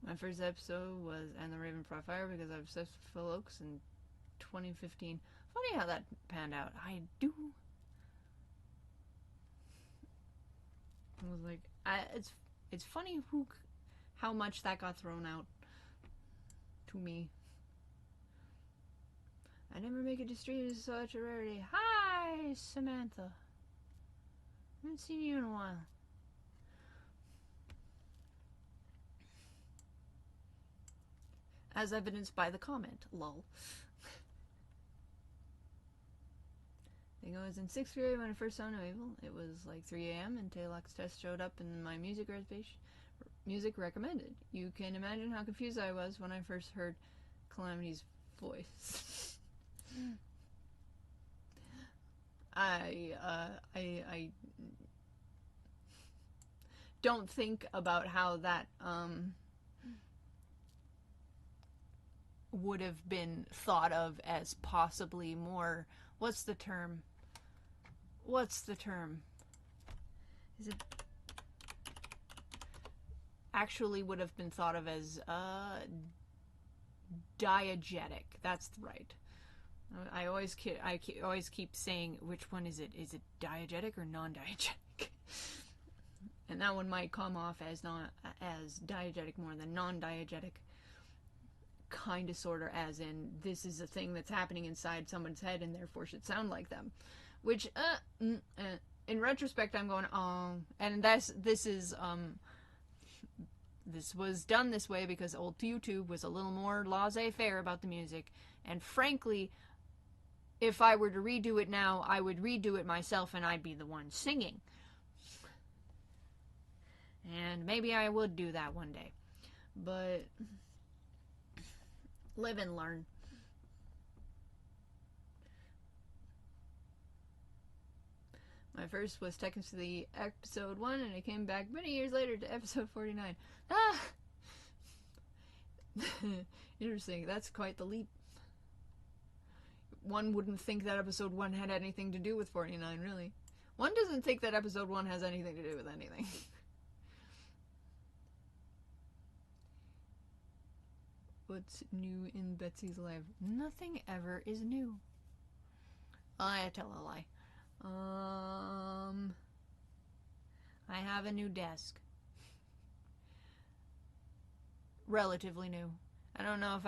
[SPEAKER 1] My first episode was And the Raven Brought Fire because I was obsessed with Phil Oakes in 2015. Funny how that panned out. I was like, it's funny how much that got thrown out to me. I never make it to stream, it's such a rarity. Hi, Samantha. I haven't seen you in a while. As evidenced by the comment, lol. I think I was in 6th grade when I first saw No Evil. It was like 3 a.m. and Taylor's test showed up in my music reservation. Music recommended. You can imagine how confused I was when I first heard Calamity's voice. I don't think about how that would have been thought of as possibly more, what's the term? Is it actually would have been thought of as diegetic. That's right. I always keep saying, which one is it? Is it diegetic or non-diegetic? And that one might come off as diegetic more than non-diegetic. Kind of, sort of, as in, this is a thing that's happening inside someone's head and therefore should sound like them. Which, in retrospect, I'm going, oh. And this was done this way because old YouTube was a little more laissez-faire about the music. And frankly, if I were to redo it now, I would redo it myself and I'd be the one singing. And maybe I would do that one day. But live and learn. My first was technically episode 1, and it came back many years later to episode 49. Ah! Interesting. That's quite the leap. One wouldn't think that episode 1 had anything to do with 49, really. One doesn't think that episode 1 has anything to do with anything. What's new in Betsy's life? Nothing ever is new. I tell a lie. I have a new desk. Relatively new. I don't know if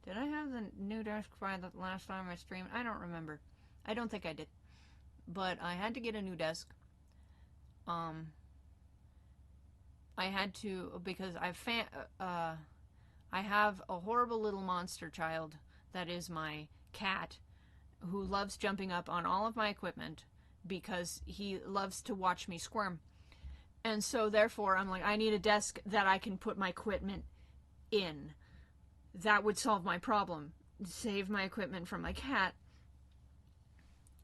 [SPEAKER 1] did I have the new desk by the last time I streamed? I don't remember. I don't think I did. But I had to get a new desk. I had to, because I have a horrible little monster child that is my cat, who loves jumping up on all of my equipment because he loves to watch me squirm. And so therefore I'm like, I need a desk that I can put my equipment in. That would solve my problem. Save my equipment from my cat.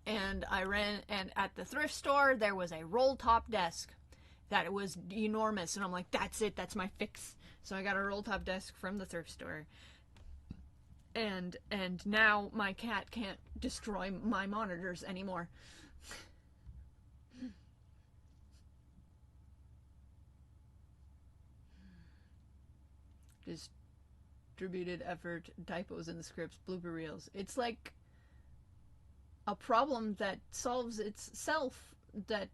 [SPEAKER 1] And and at the thrift store there was a roll top desk that was enormous, and I'm like, that's it, that's my fix. So I got a roll top desk from the thrift store. And now my cat can't destroy my monitors anymore. Distributed effort, typos in the scripts, blooper reels. It's like a problem that solves itself, that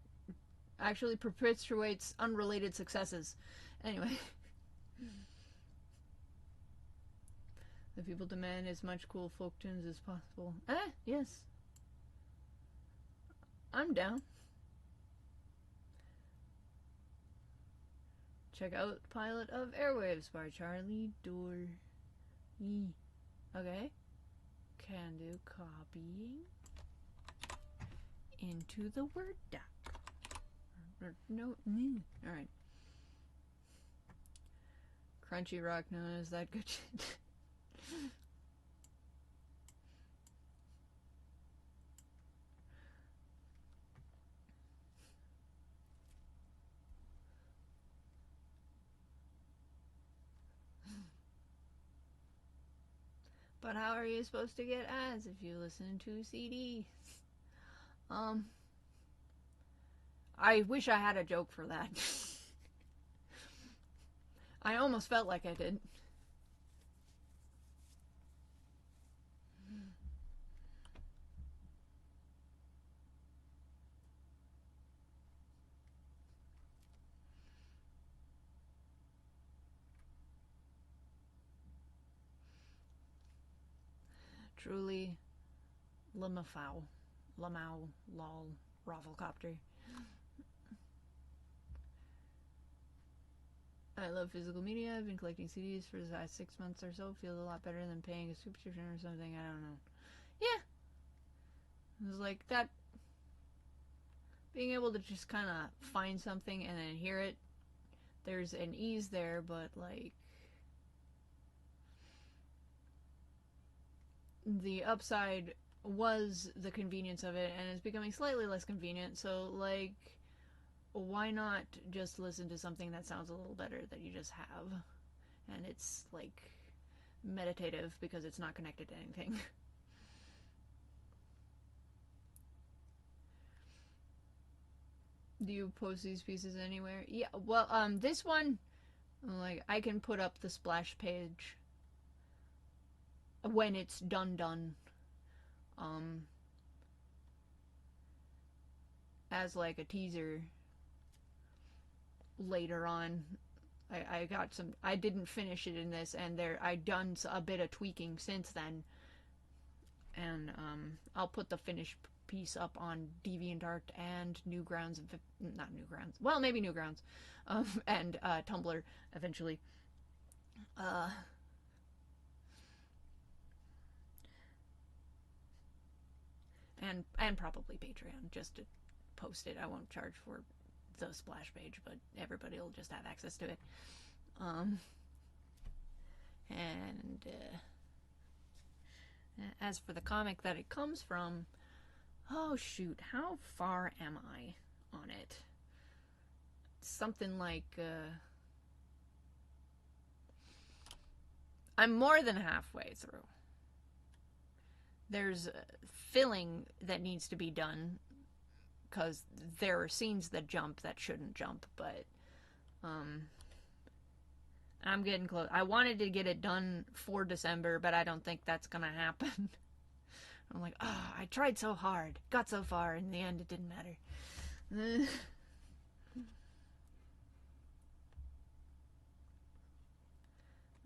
[SPEAKER 1] actually perpetuates unrelated successes. Anyway. The people demand as much cool folk tunes as possible. Yes. I'm down. Check out Pilot of Airwaves by Charlie Dory. Okay. Can do copying into the Word doc. No. Alright. Crunchy Rock known as that good shit. But how are you supposed to get ads if you listen to CDs? I wish I had a joke for that. I almost felt like I did. Truly, Lamau, lol, Rafflecopter. I love physical media. I've been collecting CDs for the last 6 months or so. Feels a lot better than paying a subscription or something. I don't know. Yeah. It was like that. Being able to just kind of find something and then hear it. There's an ease there, but like. The upside was the convenience of it, and it's becoming slightly less convenient. So, like. Why not just listen to something that sounds a little better that you just have? And it's like meditative because it's not connected to anything. Do you post these pieces anywhere? Yeah, well, this one, like, I can put up the splash page when it's done. As like a teaser later on. I got some. I didn't finish it in this, and I done a bit of tweaking since then, and I'll put the finished piece up on DeviantArt and Newgrounds, not Newgrounds. Well, maybe Newgrounds, and Tumblr eventually. And probably Patreon just to post it. I won't charge for the splash page, but everybody will just have access to it. And as for the comic that it comes from, oh shoot, how far am I on it? Something like I'm more than halfway through. There's filling that needs to be done because there are scenes that jump that shouldn't jump, but I'm getting close. I wanted to get it done for December, but I don't think that's gonna happen. I'm like, oh, I tried so hard, got so far, in the end it didn't matter.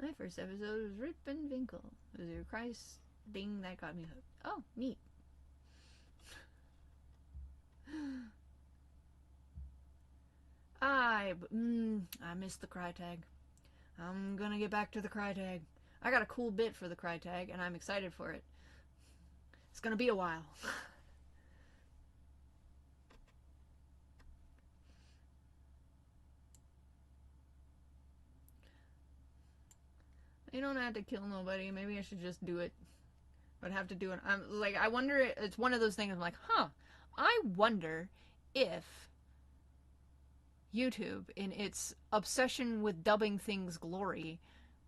[SPEAKER 1] My first episode was Rip and Winkle. It was your Christ thing that got me hooked. Oh, neat. I missed the cry tag. I'm gonna get back to the cry tag. I got a cool bit for the cry tag, and I'm excited for it. It's gonna be a while. You don't have to kill nobody. Maybe I should just do it. I'd have to do it. I'm like, I wonder. It's one of those things. I'm like, huh. I wonder if YouTube, in its obsession with dubbing things glory,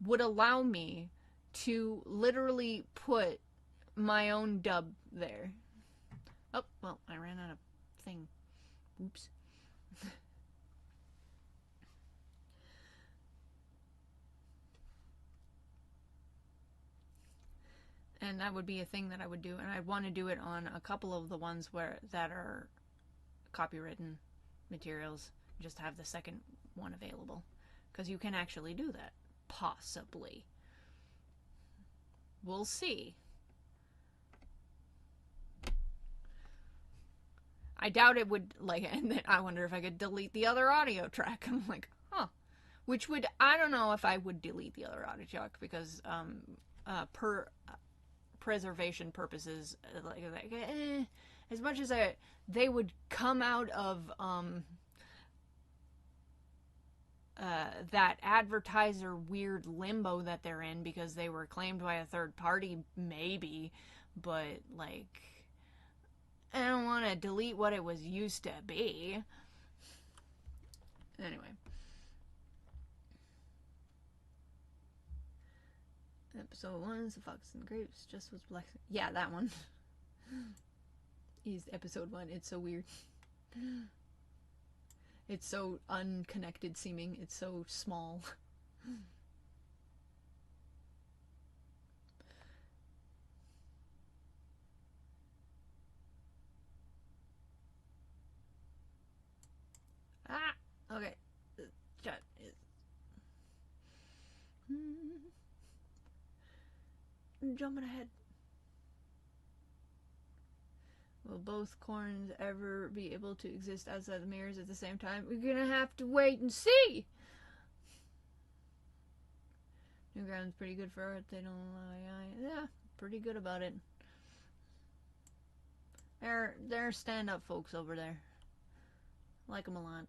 [SPEAKER 1] would allow me to literally put my own dub there. Oh, well, I ran out of thing. Oops. And that would be a thing that I would do, and I'd want to do it on a couple of the ones that are copywritten materials. Just have the second one available, because you can actually do that, possibly. We'll see. I doubt it would, like, and then I wonder if I could delete the other audio track. I'm like, huh. Which would, I don't know if I would delete the other audio track, because per preservation purposes, as much as they would come out of that advertiser weird limbo that they're in because they were claimed by a third party, maybe, but like, I don't want to delete what it was used to be. Anyway. Episode 1 is the Fox and the Grapes. Just was black. Yeah, that one. Is episode 1. It's so weird. It's so unconnected seeming. It's so small. Ah! Okay. The chat is... jumping ahead. Will both corns ever be able to exist outside the mirrors at the same time? We're gonna have to wait and see! Newground's pretty good for art. They don't lie. Yeah, pretty good about it. They're stand-up folks over there. Like them a lot.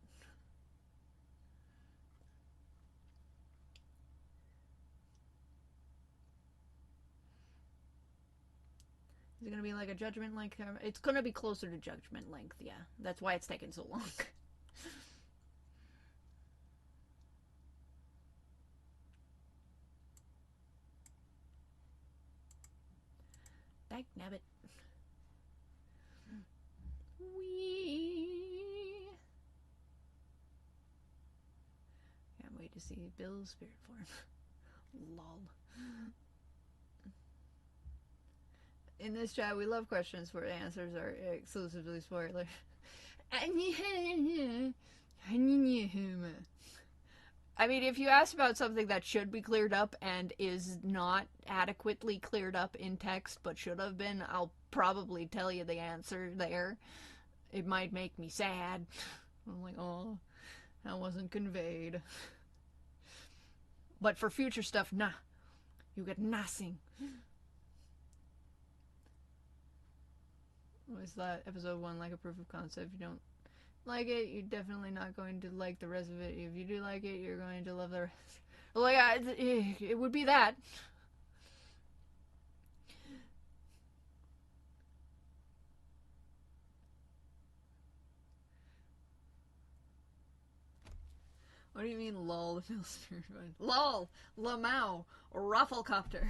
[SPEAKER 1] Is it going to be like a Judgment length? It's going to be closer to Judgment length, yeah. That's why it's taken so long. Dagnabbit. Wee. Can't wait to see Bill's spirit form. Lol. In this chat, we love questions where the answers are exclusively spoiler. I mean, if you ask about something that should be cleared up and is not adequately cleared up in text but should have been, I'll probably tell you the answer there. It might make me sad. I'm like, oh, that wasn't conveyed. But for future stuff, nah. You get nothing. Was that episode 1 like a proof of concept? If you don't like it, you're definitely not going to like the rest of it. If you do like it, you're going to love the rest. Like, it would be that. What do you mean, lol, the Phil Spirit Vine? Lol! Lamau! Rafflecopter!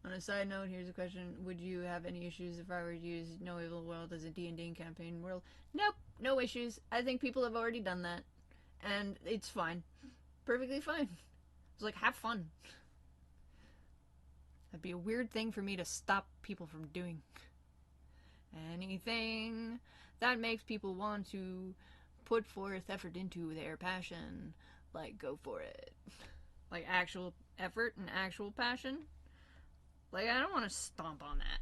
[SPEAKER 1] On a side note, here's a question. Would you have any issues if I were to use No Evil World as a D&D campaign world? Nope, no issues. I think people have already done that. And it's fine. Perfectly fine. It's like, have fun. That'd be a weird thing for me to stop people from doing. Anything that makes people want to put forth effort into their passion, like, go for it. Like, actual effort and actual passion. Like, I don't want to stomp on that.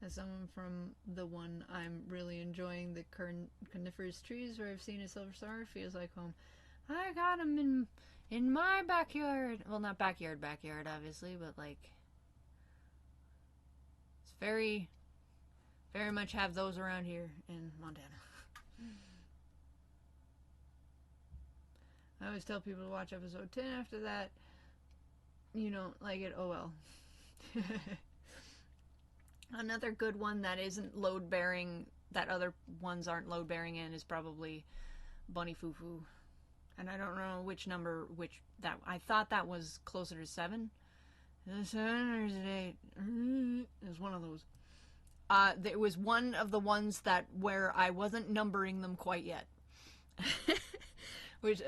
[SPEAKER 1] As someone from the one I'm really enjoying, the current coniferous trees where I've seen a silver star, feels like home. I got them in my backyard. Well, not backyard, obviously, but like, it's very much have those around here in Montana. I always tell people to watch episode 10 after that. You don't like it, oh well. Another good one that isn't load bearing, that other ones aren't load bearing in, is probably Bunny Foo Foo. And I don't know which number, I thought that was closer to 7. Is it 7 or is it 8? It was one of those. It was one of the ones that where I wasn't numbering them quite yet. Which,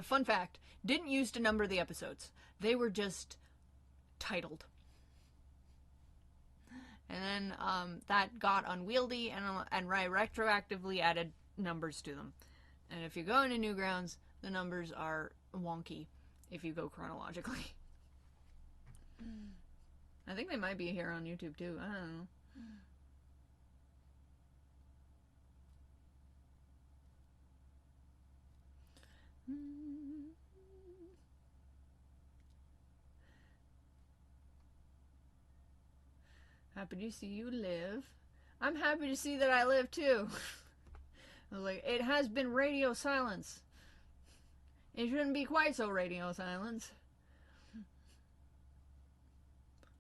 [SPEAKER 1] fun fact, didn't use to number the episodes. They were just titled. And then that got unwieldy, and I retroactively added numbers to them. And if you go into Newgrounds, the numbers are wonky if you go chronologically. I think they might be here on YouTube too. I don't know. Happy to see you live. I'm happy to see that I live too. I was like, it has been radio silence. It shouldn't be quite so radio silence.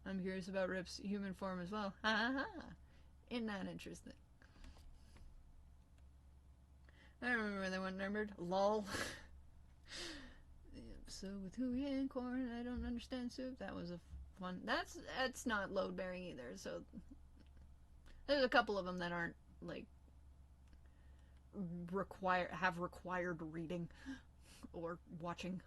[SPEAKER 1] I'm curious about Rip's human form as well. Ha ha ha. Isn't that interesting? I remember when they went numbered. Lol. The episode with Huey and Corn. I don't understand soup. That was a fun. That's not load bearing either. So there's a couple of them that aren't like required reading or watching.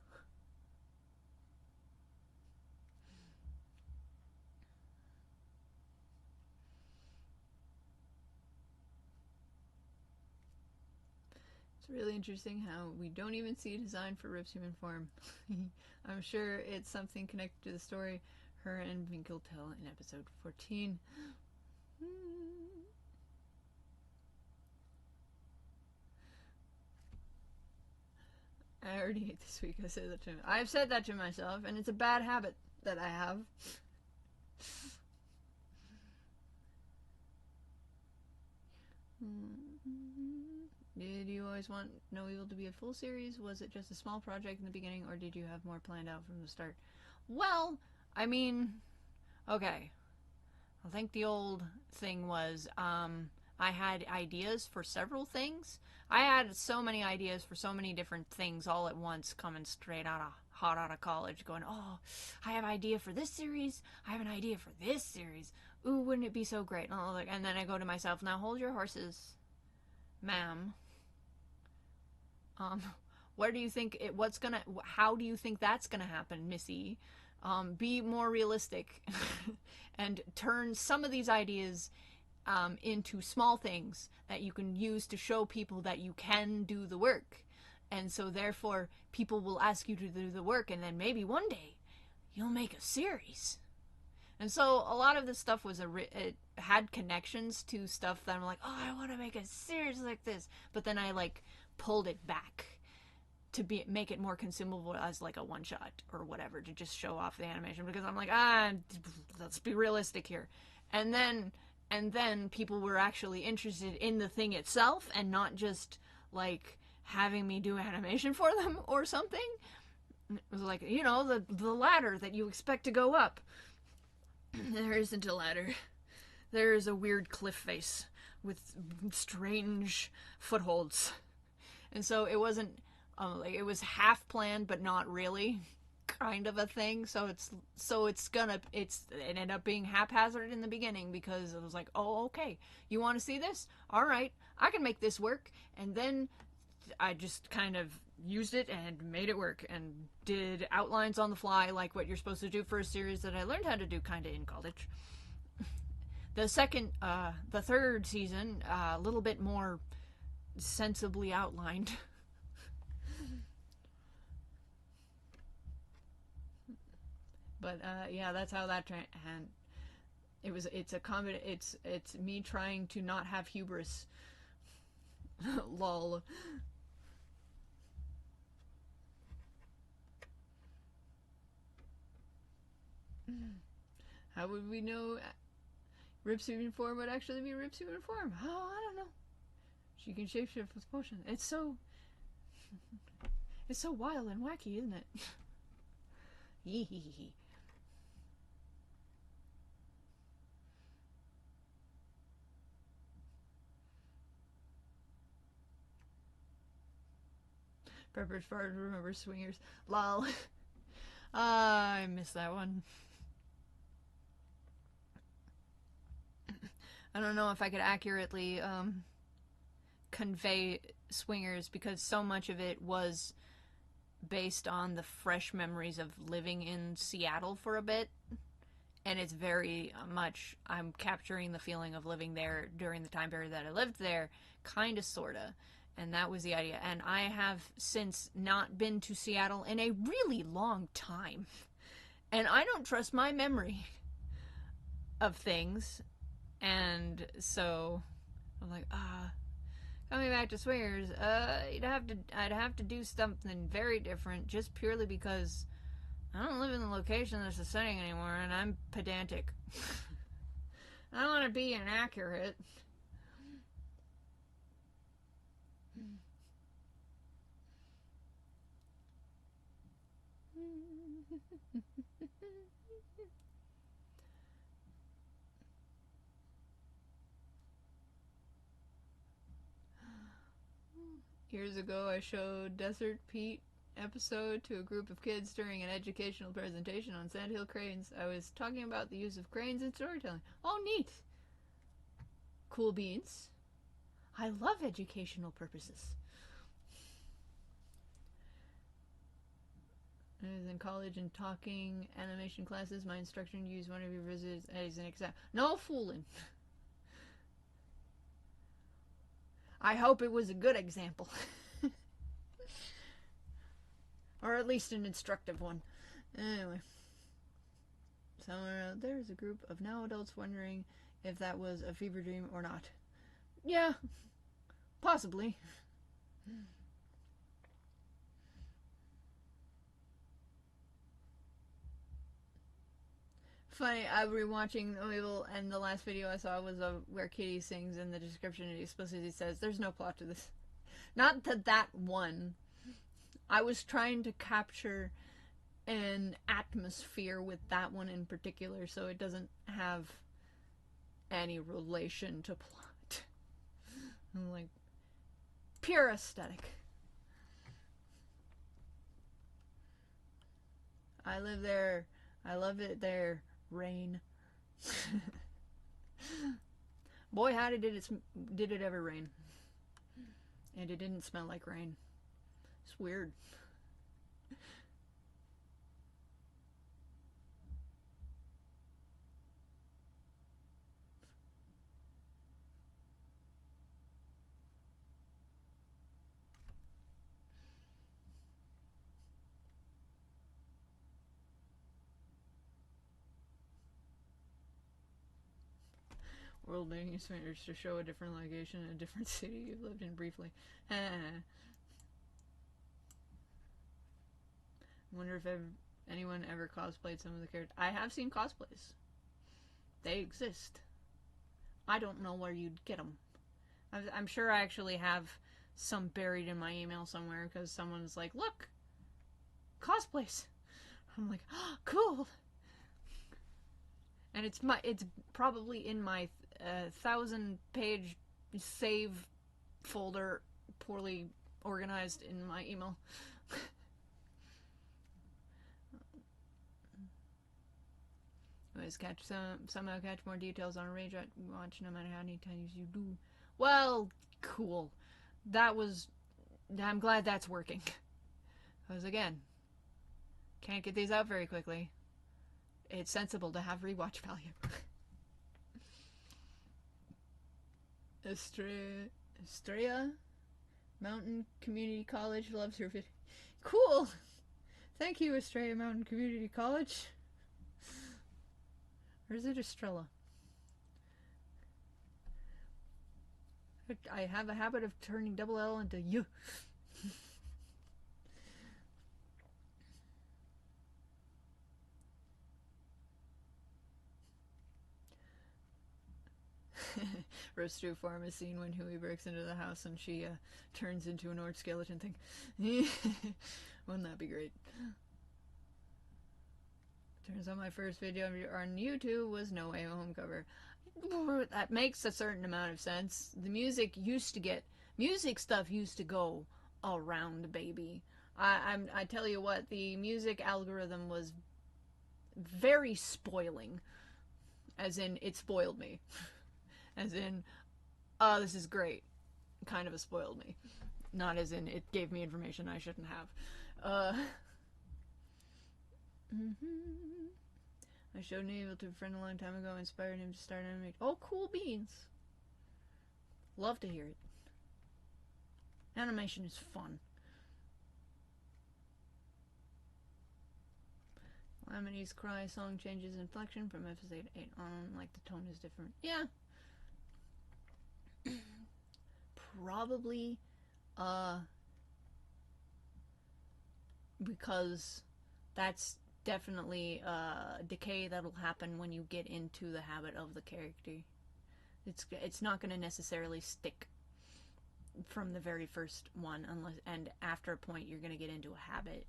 [SPEAKER 1] It's really interesting how we don't even see a design for Rip's human form. I'm sure it's something connected to the story her and Winkle tell in episode 14. I already ate this week. I've said that to myself, and it's a bad habit that I have. Did you always want No Evil to be a full series? Was it just a small project in the beginning, or did you have more planned out from the start? Well, I mean, okay. I think the old thing was, I had ideas for several things. I had so many ideas for so many different things all at once, coming straight hot out of college, going, oh, I have an idea for this series. I have an idea for this series. Ooh, wouldn't it be so great? And then I go to myself, now hold your horses, ma'am. Where do you think how do you think that's gonna happen, Missy? Be more realistic and turn some of these ideas into small things that you can use to show people that you can do the work. And so therefore people will ask you to do the work, and then maybe one day you'll make a series. And so a lot of this stuff it had connections to stuff that I'm like, oh, I want to make a series like this. But then I like pulled it back to make it more consumable as like a one shot or whatever, to just show off the animation, because I'm like, let's be realistic here. And then people were actually interested in the thing itself and not just like having me do animation for them or something. It was like, the ladder that you expect to go up. There isn't a ladder. There is a weird cliff face with strange footholds. And so it wasn't, it was half planned, but not really, kind of a thing. So it ended up being haphazard in the beginning, because it was like, oh, okay, you want to see this? All right, I can make this work. And then I just kind of used it and made it work and did outlines on the fly, like what you're supposed to do for a series that I learned how to do kind of in college. The third season, a little bit more sensibly outlined. But yeah, that's how that and it's me trying to not have hubris. Lol. How would we know Rip's human form would actually be Rip's human form? Oh, I don't know. She can shapeshift with potion. It's so wild and wacky, isn't it? Hee hee hee. Pepper's far to remember swingers. Lol. I missed that one. I don't know if I could accurately convey swingers, because so much of it was based on the fresh memories of living in Seattle for a bit. And it's very much, I'm capturing the feeling of living there during the time period that I lived there, kind of, sort of. And that was the idea. And I have since not been to Seattle in a really long time. And I don't trust my memory of things. And so I'm like, coming back to swingers, I'd have to do something very different, just purely because I don't live in the location that's the setting anymore, and I'm pedantic. I don't want to be inaccurate. Years ago, I showed Desert Pete episode to a group of kids during an educational presentation on sandhill cranes. I was talking about the use of cranes in storytelling. Oh, neat! Cool beans. I love educational purposes. I was in college and talking animation classes. My instructor used one of your visits as an example. No fooling. I hope it was a good example. Or at least an instructive one. Anyway. Somewhere out there is a group of now adults wondering if that was a fever dream or not. Yeah. Possibly. Funny, I was rewatching Oval, and the last video I saw was where Kitty sings. In the description it explicitly says there's no plot to this. Not to that one. I was trying to capture an atmosphere with that one in particular, so it doesn't have any relation to plot. I'm like, pure aesthetic. I live there. I love it there. Rain. Boy, howdy did it ever rain. And it didn't smell like rain. It's weird. World making standards to show a different location in a different city you've lived in briefly. Wonder if anyone ever cosplayed some of the characters. I have seen cosplays. They exist. I don't know where you'd get them. I'm sure I actually have some buried in my email somewhere because someone's like, look, cosplays. I'm like, oh, cool. And it's probably in my 1,000-page save folder, poorly organized in my email. Always somehow catch more details on a range watch, no matter how many times you do. Well, cool. I'm glad that's working. Because again, can't get these out very quickly. It's sensible to have rewatch value. Estrella Mountain Community College loves her video. Cool! Thank you, Estrella Mountain Community College. Or is it Estrella? I have a habit of turning double L into U. Roast stew farm is seen when Huey breaks into the house and she turns into an orange skeleton thing. Wouldn't that be great? Turns out my first video on YouTube was No Way Home cover. That makes a certain amount of sense. The music stuff used to go around, baby. I tell you what, the music algorithm was very spoiling. As in, it spoiled me. As in, oh, this is great. Kind of a spoiled me. Not as in, it gave me information I shouldn't have. I showed Naval to a friend a long time ago, inspired him to start animating. Oh, cool beans. Love to hear it. Animation is fun. Lamini's Cry song changes inflection from episode 8 on, like the tone is different. Yeah. Probably, because that's definitely a decay that'll happen when you get into the habit of the character. It's not going to necessarily stick from the very first one, and after a point you're going to get into a habit.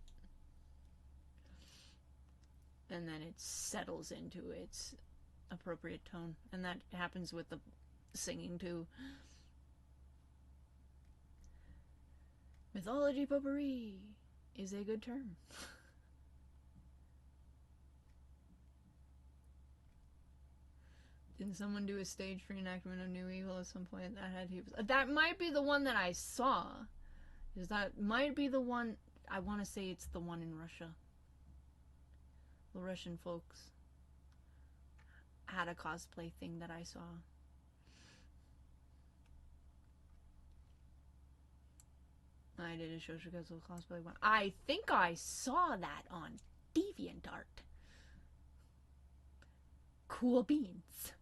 [SPEAKER 1] and then it settles into its appropriate tone. And that happens with the singing too. Mythology potpourri is a good term. Didn't someone do a stage reenactment of New Evil at some point? That might be the one that I saw. That might be the one. I want to say it's the one in Russia. The Russian folks had a cosplay thing that I saw. I did a Shoshikazu cosplay one. I think I saw that on DeviantArt. Cool beans.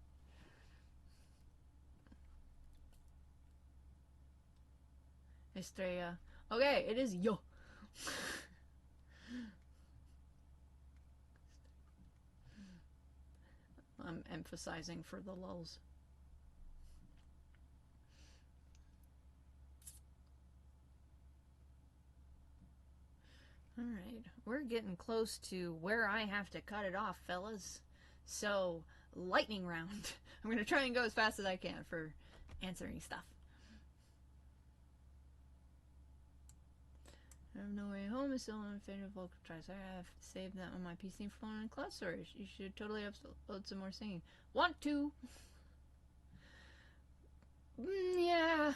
[SPEAKER 1] Estrella. Okay, it is yo. I'm emphasizing for the lulz. Alright, we're getting close to where I have to cut it off, fellas. So, lightning round. I'm going to try and go as fast as I can for answering stuff. I have No Way Home is still on favorite vocal tracks. I have saved that on my PC phone and cloud storage. You should totally upload some more singing. Want to? Yeah.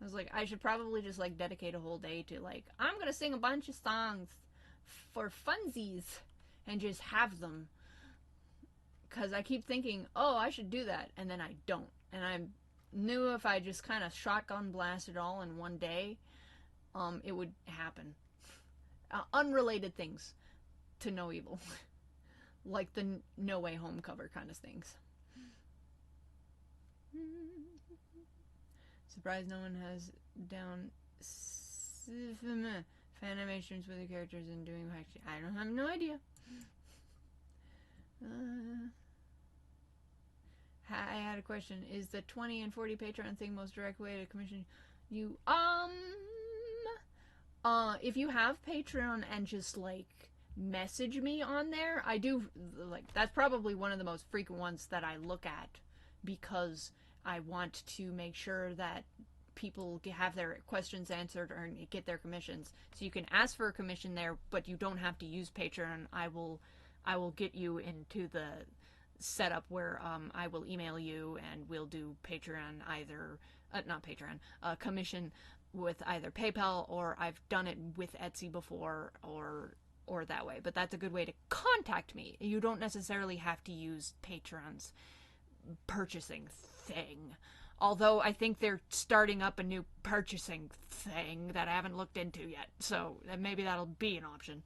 [SPEAKER 1] I was like, I should probably just like dedicate a whole day to like, I'm gonna sing a bunch of songs for funsies and just have them. Because I keep thinking, oh, I should do that, and then I don't. And I knew if I just kind of shotgun blast it all in one day, it would happen. Unrelated things to No Evil. Like the No Way Home cover kind of things. Surprised no one has down fan animations with the characters and doing action. I don't have no idea. I had a question. Is the 20 and 40 Patreon thing most direct way to commission you? If you have Patreon and just like message me on there, I do like that's probably one of the most frequent ones that I look at because I want to make sure that people have their questions answered or get their commissions. So you can ask for a commission there, but you don't have to use Patreon. I will get you into the setup where I will email you and we'll do Patreon either not Patreon commission with either PayPal, or I've done it with Etsy before, or that way. But that's a good way to contact me. You don't necessarily have to use Patreon's purchasing thing. Although I think they're starting up a new purchasing thing that I haven't looked into yet. So maybe that'll be an option.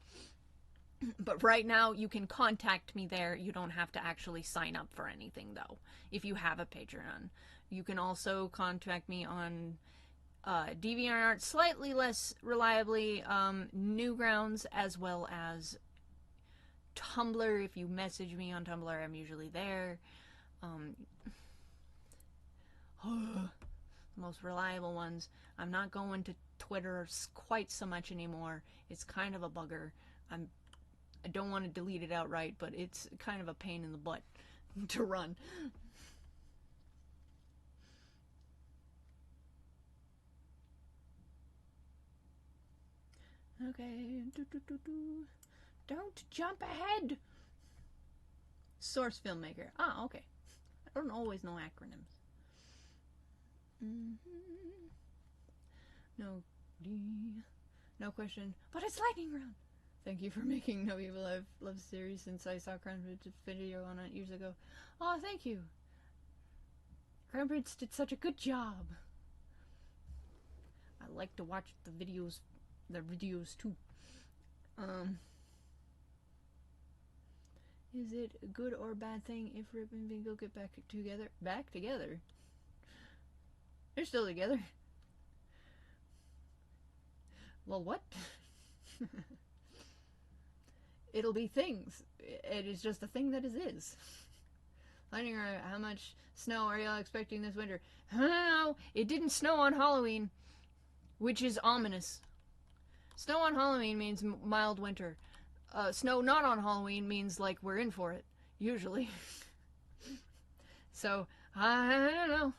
[SPEAKER 1] But right now, you can contact me there. You don't have to actually sign up for anything, though, if you have a Patreon. You can also contact me on DeviantArt, slightly less reliably, Newgrounds, as well as Tumblr. If you message me on Tumblr, I'm usually there. The most reliable ones. I'm not going to Twitter quite so much anymore. It's kind of a bugger. I don't want to delete it outright, but it's kind of a pain in the butt to run. Okay. Don't jump ahead. Source filmmaker. Ah, okay. I don't always know acronyms. No question. But it's lightning round. Thank you for making No Evil. I've loved the series since I saw Cranbridge's video on it years ago. Oh, thank you. Cranbridge did such a good job. I like to watch the videos too. Is it a good or bad thing if Rip and Bingo get back together? Back together? They're still together. Well, what? It'll be things. It is just a thing that is. Lightning round, how much snow are y'all expecting this winter? I don't know. It didn't snow on Halloween, which is ominous. Snow on Halloween means mild winter. snow not on Halloween means like we're in for it, usually. So, I don't know.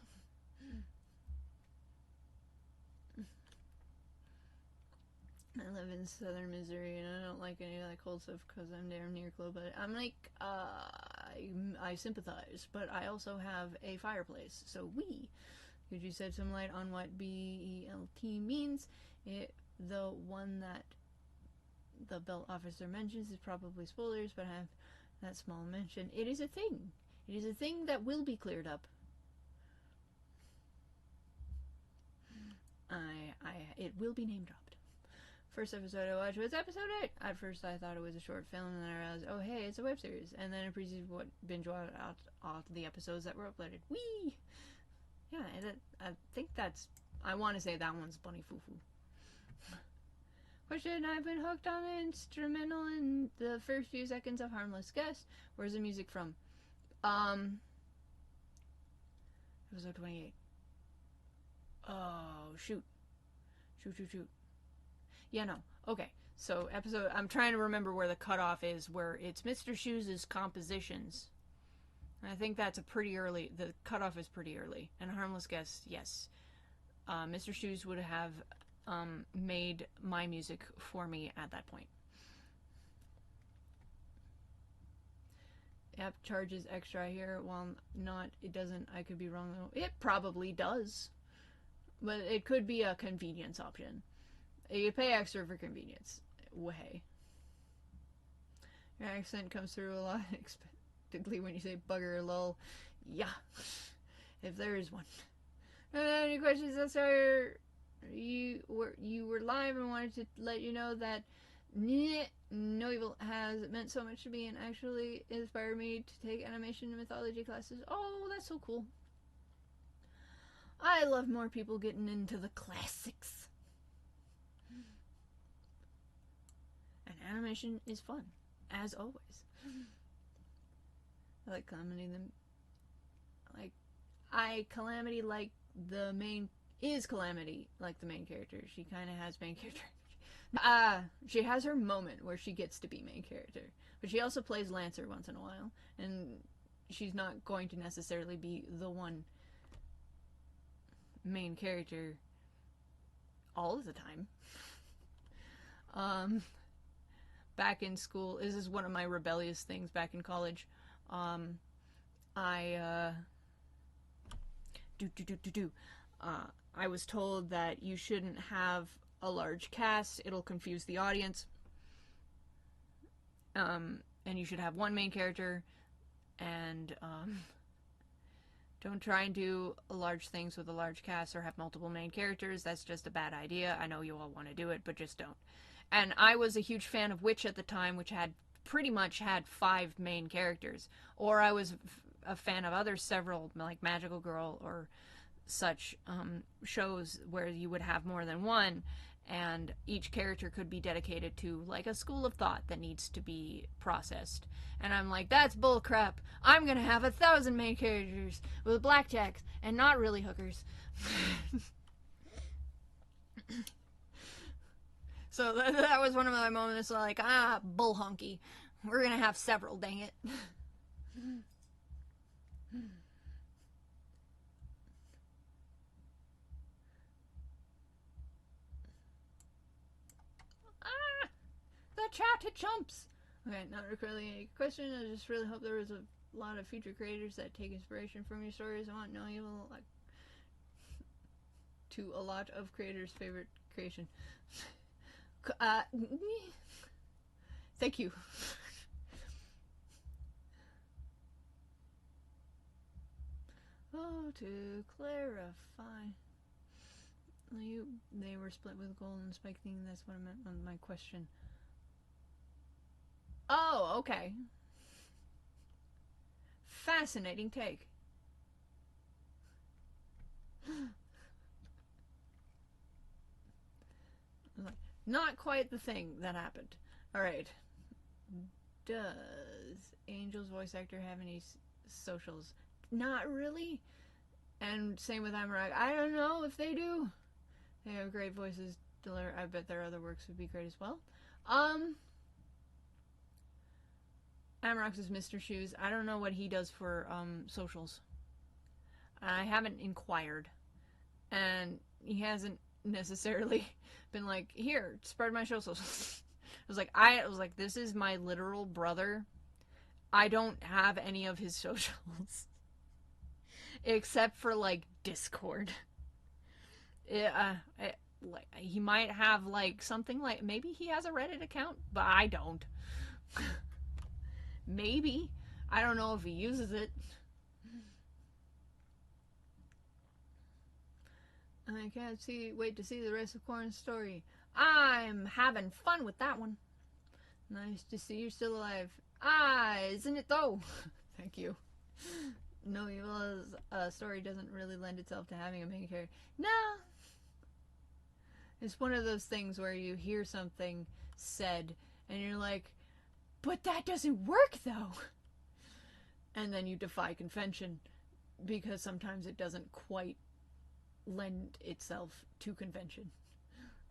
[SPEAKER 1] I live in southern Missouri and I don't like any of that cold stuff because I'm damn near cold, but I'm like, I sympathize, but I also have a fireplace, so could you shed some light on what BELT means? The one that the belt officer mentions is probably spoilers, but I have that small mention. It is a thing. It is a thing that will be cleared up. It will be name dropped. First episode I watched was episode 8. At first I thought it was a short film, and then I realized, oh hey, it's a web series. And then I proceeded to binge watch out the episodes that were uploaded. Whee! Yeah, I think that's... I want to say that one's Bunny Foo-Foo. Question, I've been hooked on the instrumental in the first few seconds of Harmless Guest. Where's the music from? Episode 28. Oh, shoot. Shoot. Yeah, no. Okay. So, I'm trying to remember where the cutoff is, where it's Mr. Shoes' compositions. I think that's the cutoff is pretty early. And Harmless Guest, yes. Mr. Shoes would have made my music for me at that point. App charges extra here. While not, it doesn't. I could be wrong though. It probably does. But it could be a convenience option. You pay extra for convenience. Way. Your accent comes through a lot unexpectedly when you say bugger or lull. Yeah. If there is one. Any questions? That's our... You were live and wanted to let you know that No Evil has meant so much to me and actually inspired me to take animation and mythology classes. Oh, that's so cool. I love more people getting into the classics. And animation is fun, as always. I like Calamity. Calamity like the main... Is Calamity like the main character? She kind of has main character. She has her moment where she gets to be main character. But she also plays Lancer once in a while. And she's not going to necessarily be the one main character all of the time. Back in school, this is one of my rebellious things back in college. I was told that you shouldn't have a large cast, it'll confuse the audience. And you should have one main character, and don't try and do large things with a large cast or have multiple main characters. That's just a bad idea. I know you all want to do it, but just don't. And I was a huge fan of Witch at the time, which had pretty much had 5 main characters. Or I was a fan of several, like Magical Girl or such shows where you would have more than one, and each character could be dedicated to like a school of thought that needs to be processed. And I'm like, that's bullcrap. I'm gonna have 1,000 main characters with blackjacks and not really hookers. So that was one of my moments like, bull honky. We're gonna have several, dang it. The chat, it jumps. Okay, not really a question. I just really hope there was a lot of future creators that take inspiration from your stories. I want No Evil like to a lot of creators' favorite creation. Thank you. Oh, to clarify. They were split with gold and spike thing. That's what I meant on my question. Oh, okay. Fascinating take. Not quite the thing that happened. Alright. Does Angel's voice actor have any socials? Not really. And same with Amarak. I don't know if they do. They have great voices. I bet their other works would be great as well. Amrox is Mr. Shoes. I don't know what he does for socials. I haven't inquired. And he hasn't necessarily been like, here, spread my socials. I was like, this is my literal brother. I don't have any of his socials. Except for, like, Discord. He might have, like, something like, maybe he has a Reddit account, but I don't. Maybe. I don't know if he uses it. I can't wait to see the rest of Corin's story. I'm having fun with that one. Nice to see you're still alive. Isn't it though? Thank you. No Evil's story doesn't really lend itself to having a main character. No. It's one of those things where you hear something said and you're like, but that doesn't work though. And then you defy convention because sometimes it doesn't quite lend itself to convention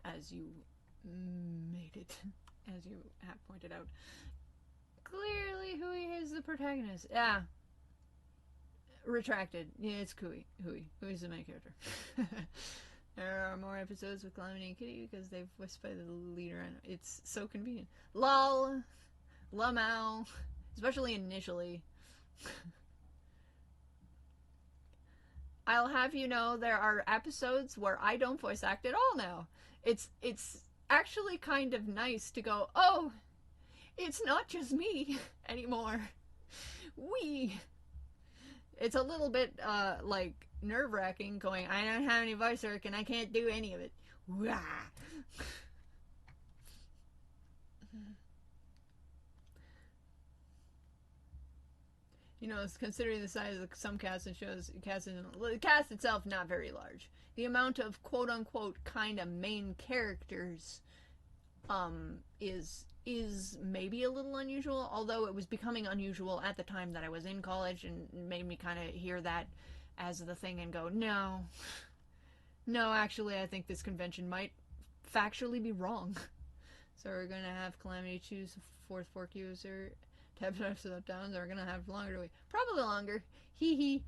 [SPEAKER 1] as you made it, as you have pointed out. Clearly Hui is the protagonist. Yeah. Retracted. Yeah, it's Hui. Hui's the main character. There are more episodes with Calamity and Kitty because they've voiced by the leader. And it's so convenient. Lol. Lamau. Especially initially. I'll have you know there are episodes where I don't voice act at all now. It's actually kind of nice to go, oh, it's not just me anymore. It's a little bit like nerve-wracking going, I don't have any voice work and I can't do any of it. Wah. You know, considering the size of some casts and shows, the cast itself not very large. The amount of quote-unquote kind of main characters is maybe a little unusual, although it was becoming unusual at the time that I was in college and made me kind of hear that as the thing and go, no, actually I think this convention might factually be wrong. So we're going to have Calamity choose a fourth fork user, tab episode downs, are we going to have longer to wait? Probably longer. Hee hee.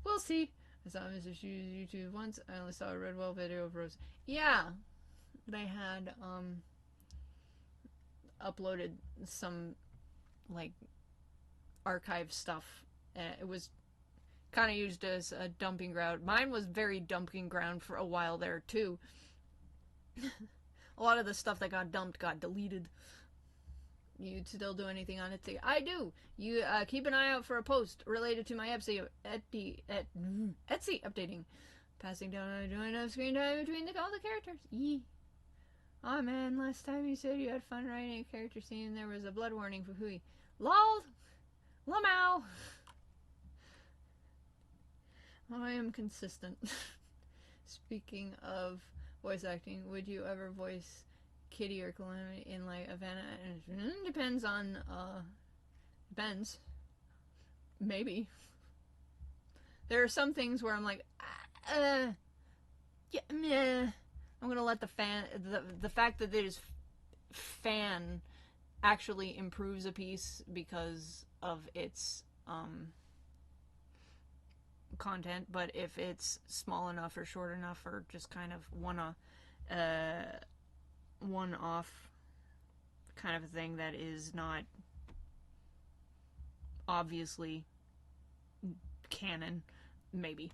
[SPEAKER 1] We'll see. I saw Mr. Shoes YouTube once. I only saw a Redwell video of Rose. Yeah. They had uploaded some like archive stuff. It was kind of used as a dumping ground. Mine was very dumping ground for a while there too. A lot of the stuff that got dumped got deleted. You still do anything on Etsy? I do. You keep an eye out for a post related to my Etsy updating. Passing down a joint of screen time between all the characters. Yee. Aw, man, last time you said you had fun writing a character scene, there was a blood warning for Hui. LOL! Lamau! I am consistent. Speaking of voice acting, would you ever voice Kitty or Calamity in, like, Havana? Depends on, depends. Maybe. There are some things where I'm like, yeah, meh. I'm gonna let the fact that it is fan actually improves a piece because of its content, but if it's small enough or short enough or just kind of one-off kind of a thing that is not obviously canon, maybe.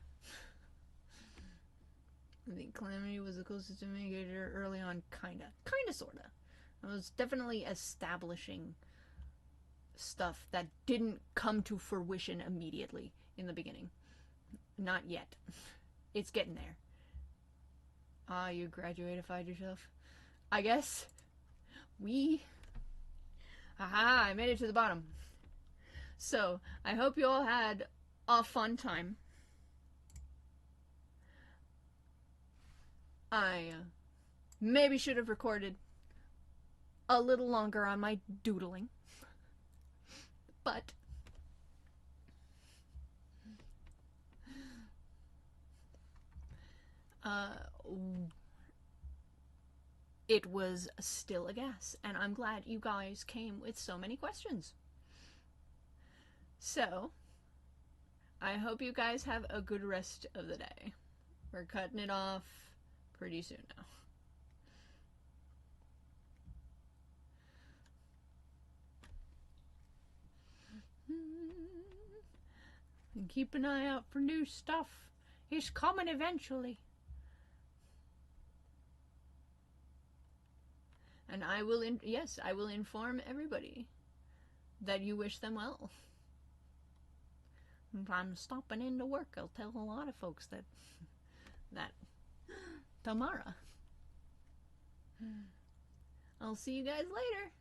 [SPEAKER 1] I think Calamity was the closest to main character early on, kinda, sorta. I was definitely establishing stuff that didn't come to fruition immediately in the beginning. Not yet. It's getting there. You graduatified yourself? I guess. Aha, I made it to the bottom. So, I hope you all had a fun time. I maybe should have recorded a little longer on my doodling. But it was still a guess, and I'm glad you guys came with so many questions. So, I hope you guys have a good rest of the day. We're cutting it off pretty soon now. And keep an eye out for new stuff. It's coming eventually. And I will, yes, I will inform everybody that you wish them well. If I'm stopping into work, I'll tell a lot of folks that Tamara. I'll see you guys later.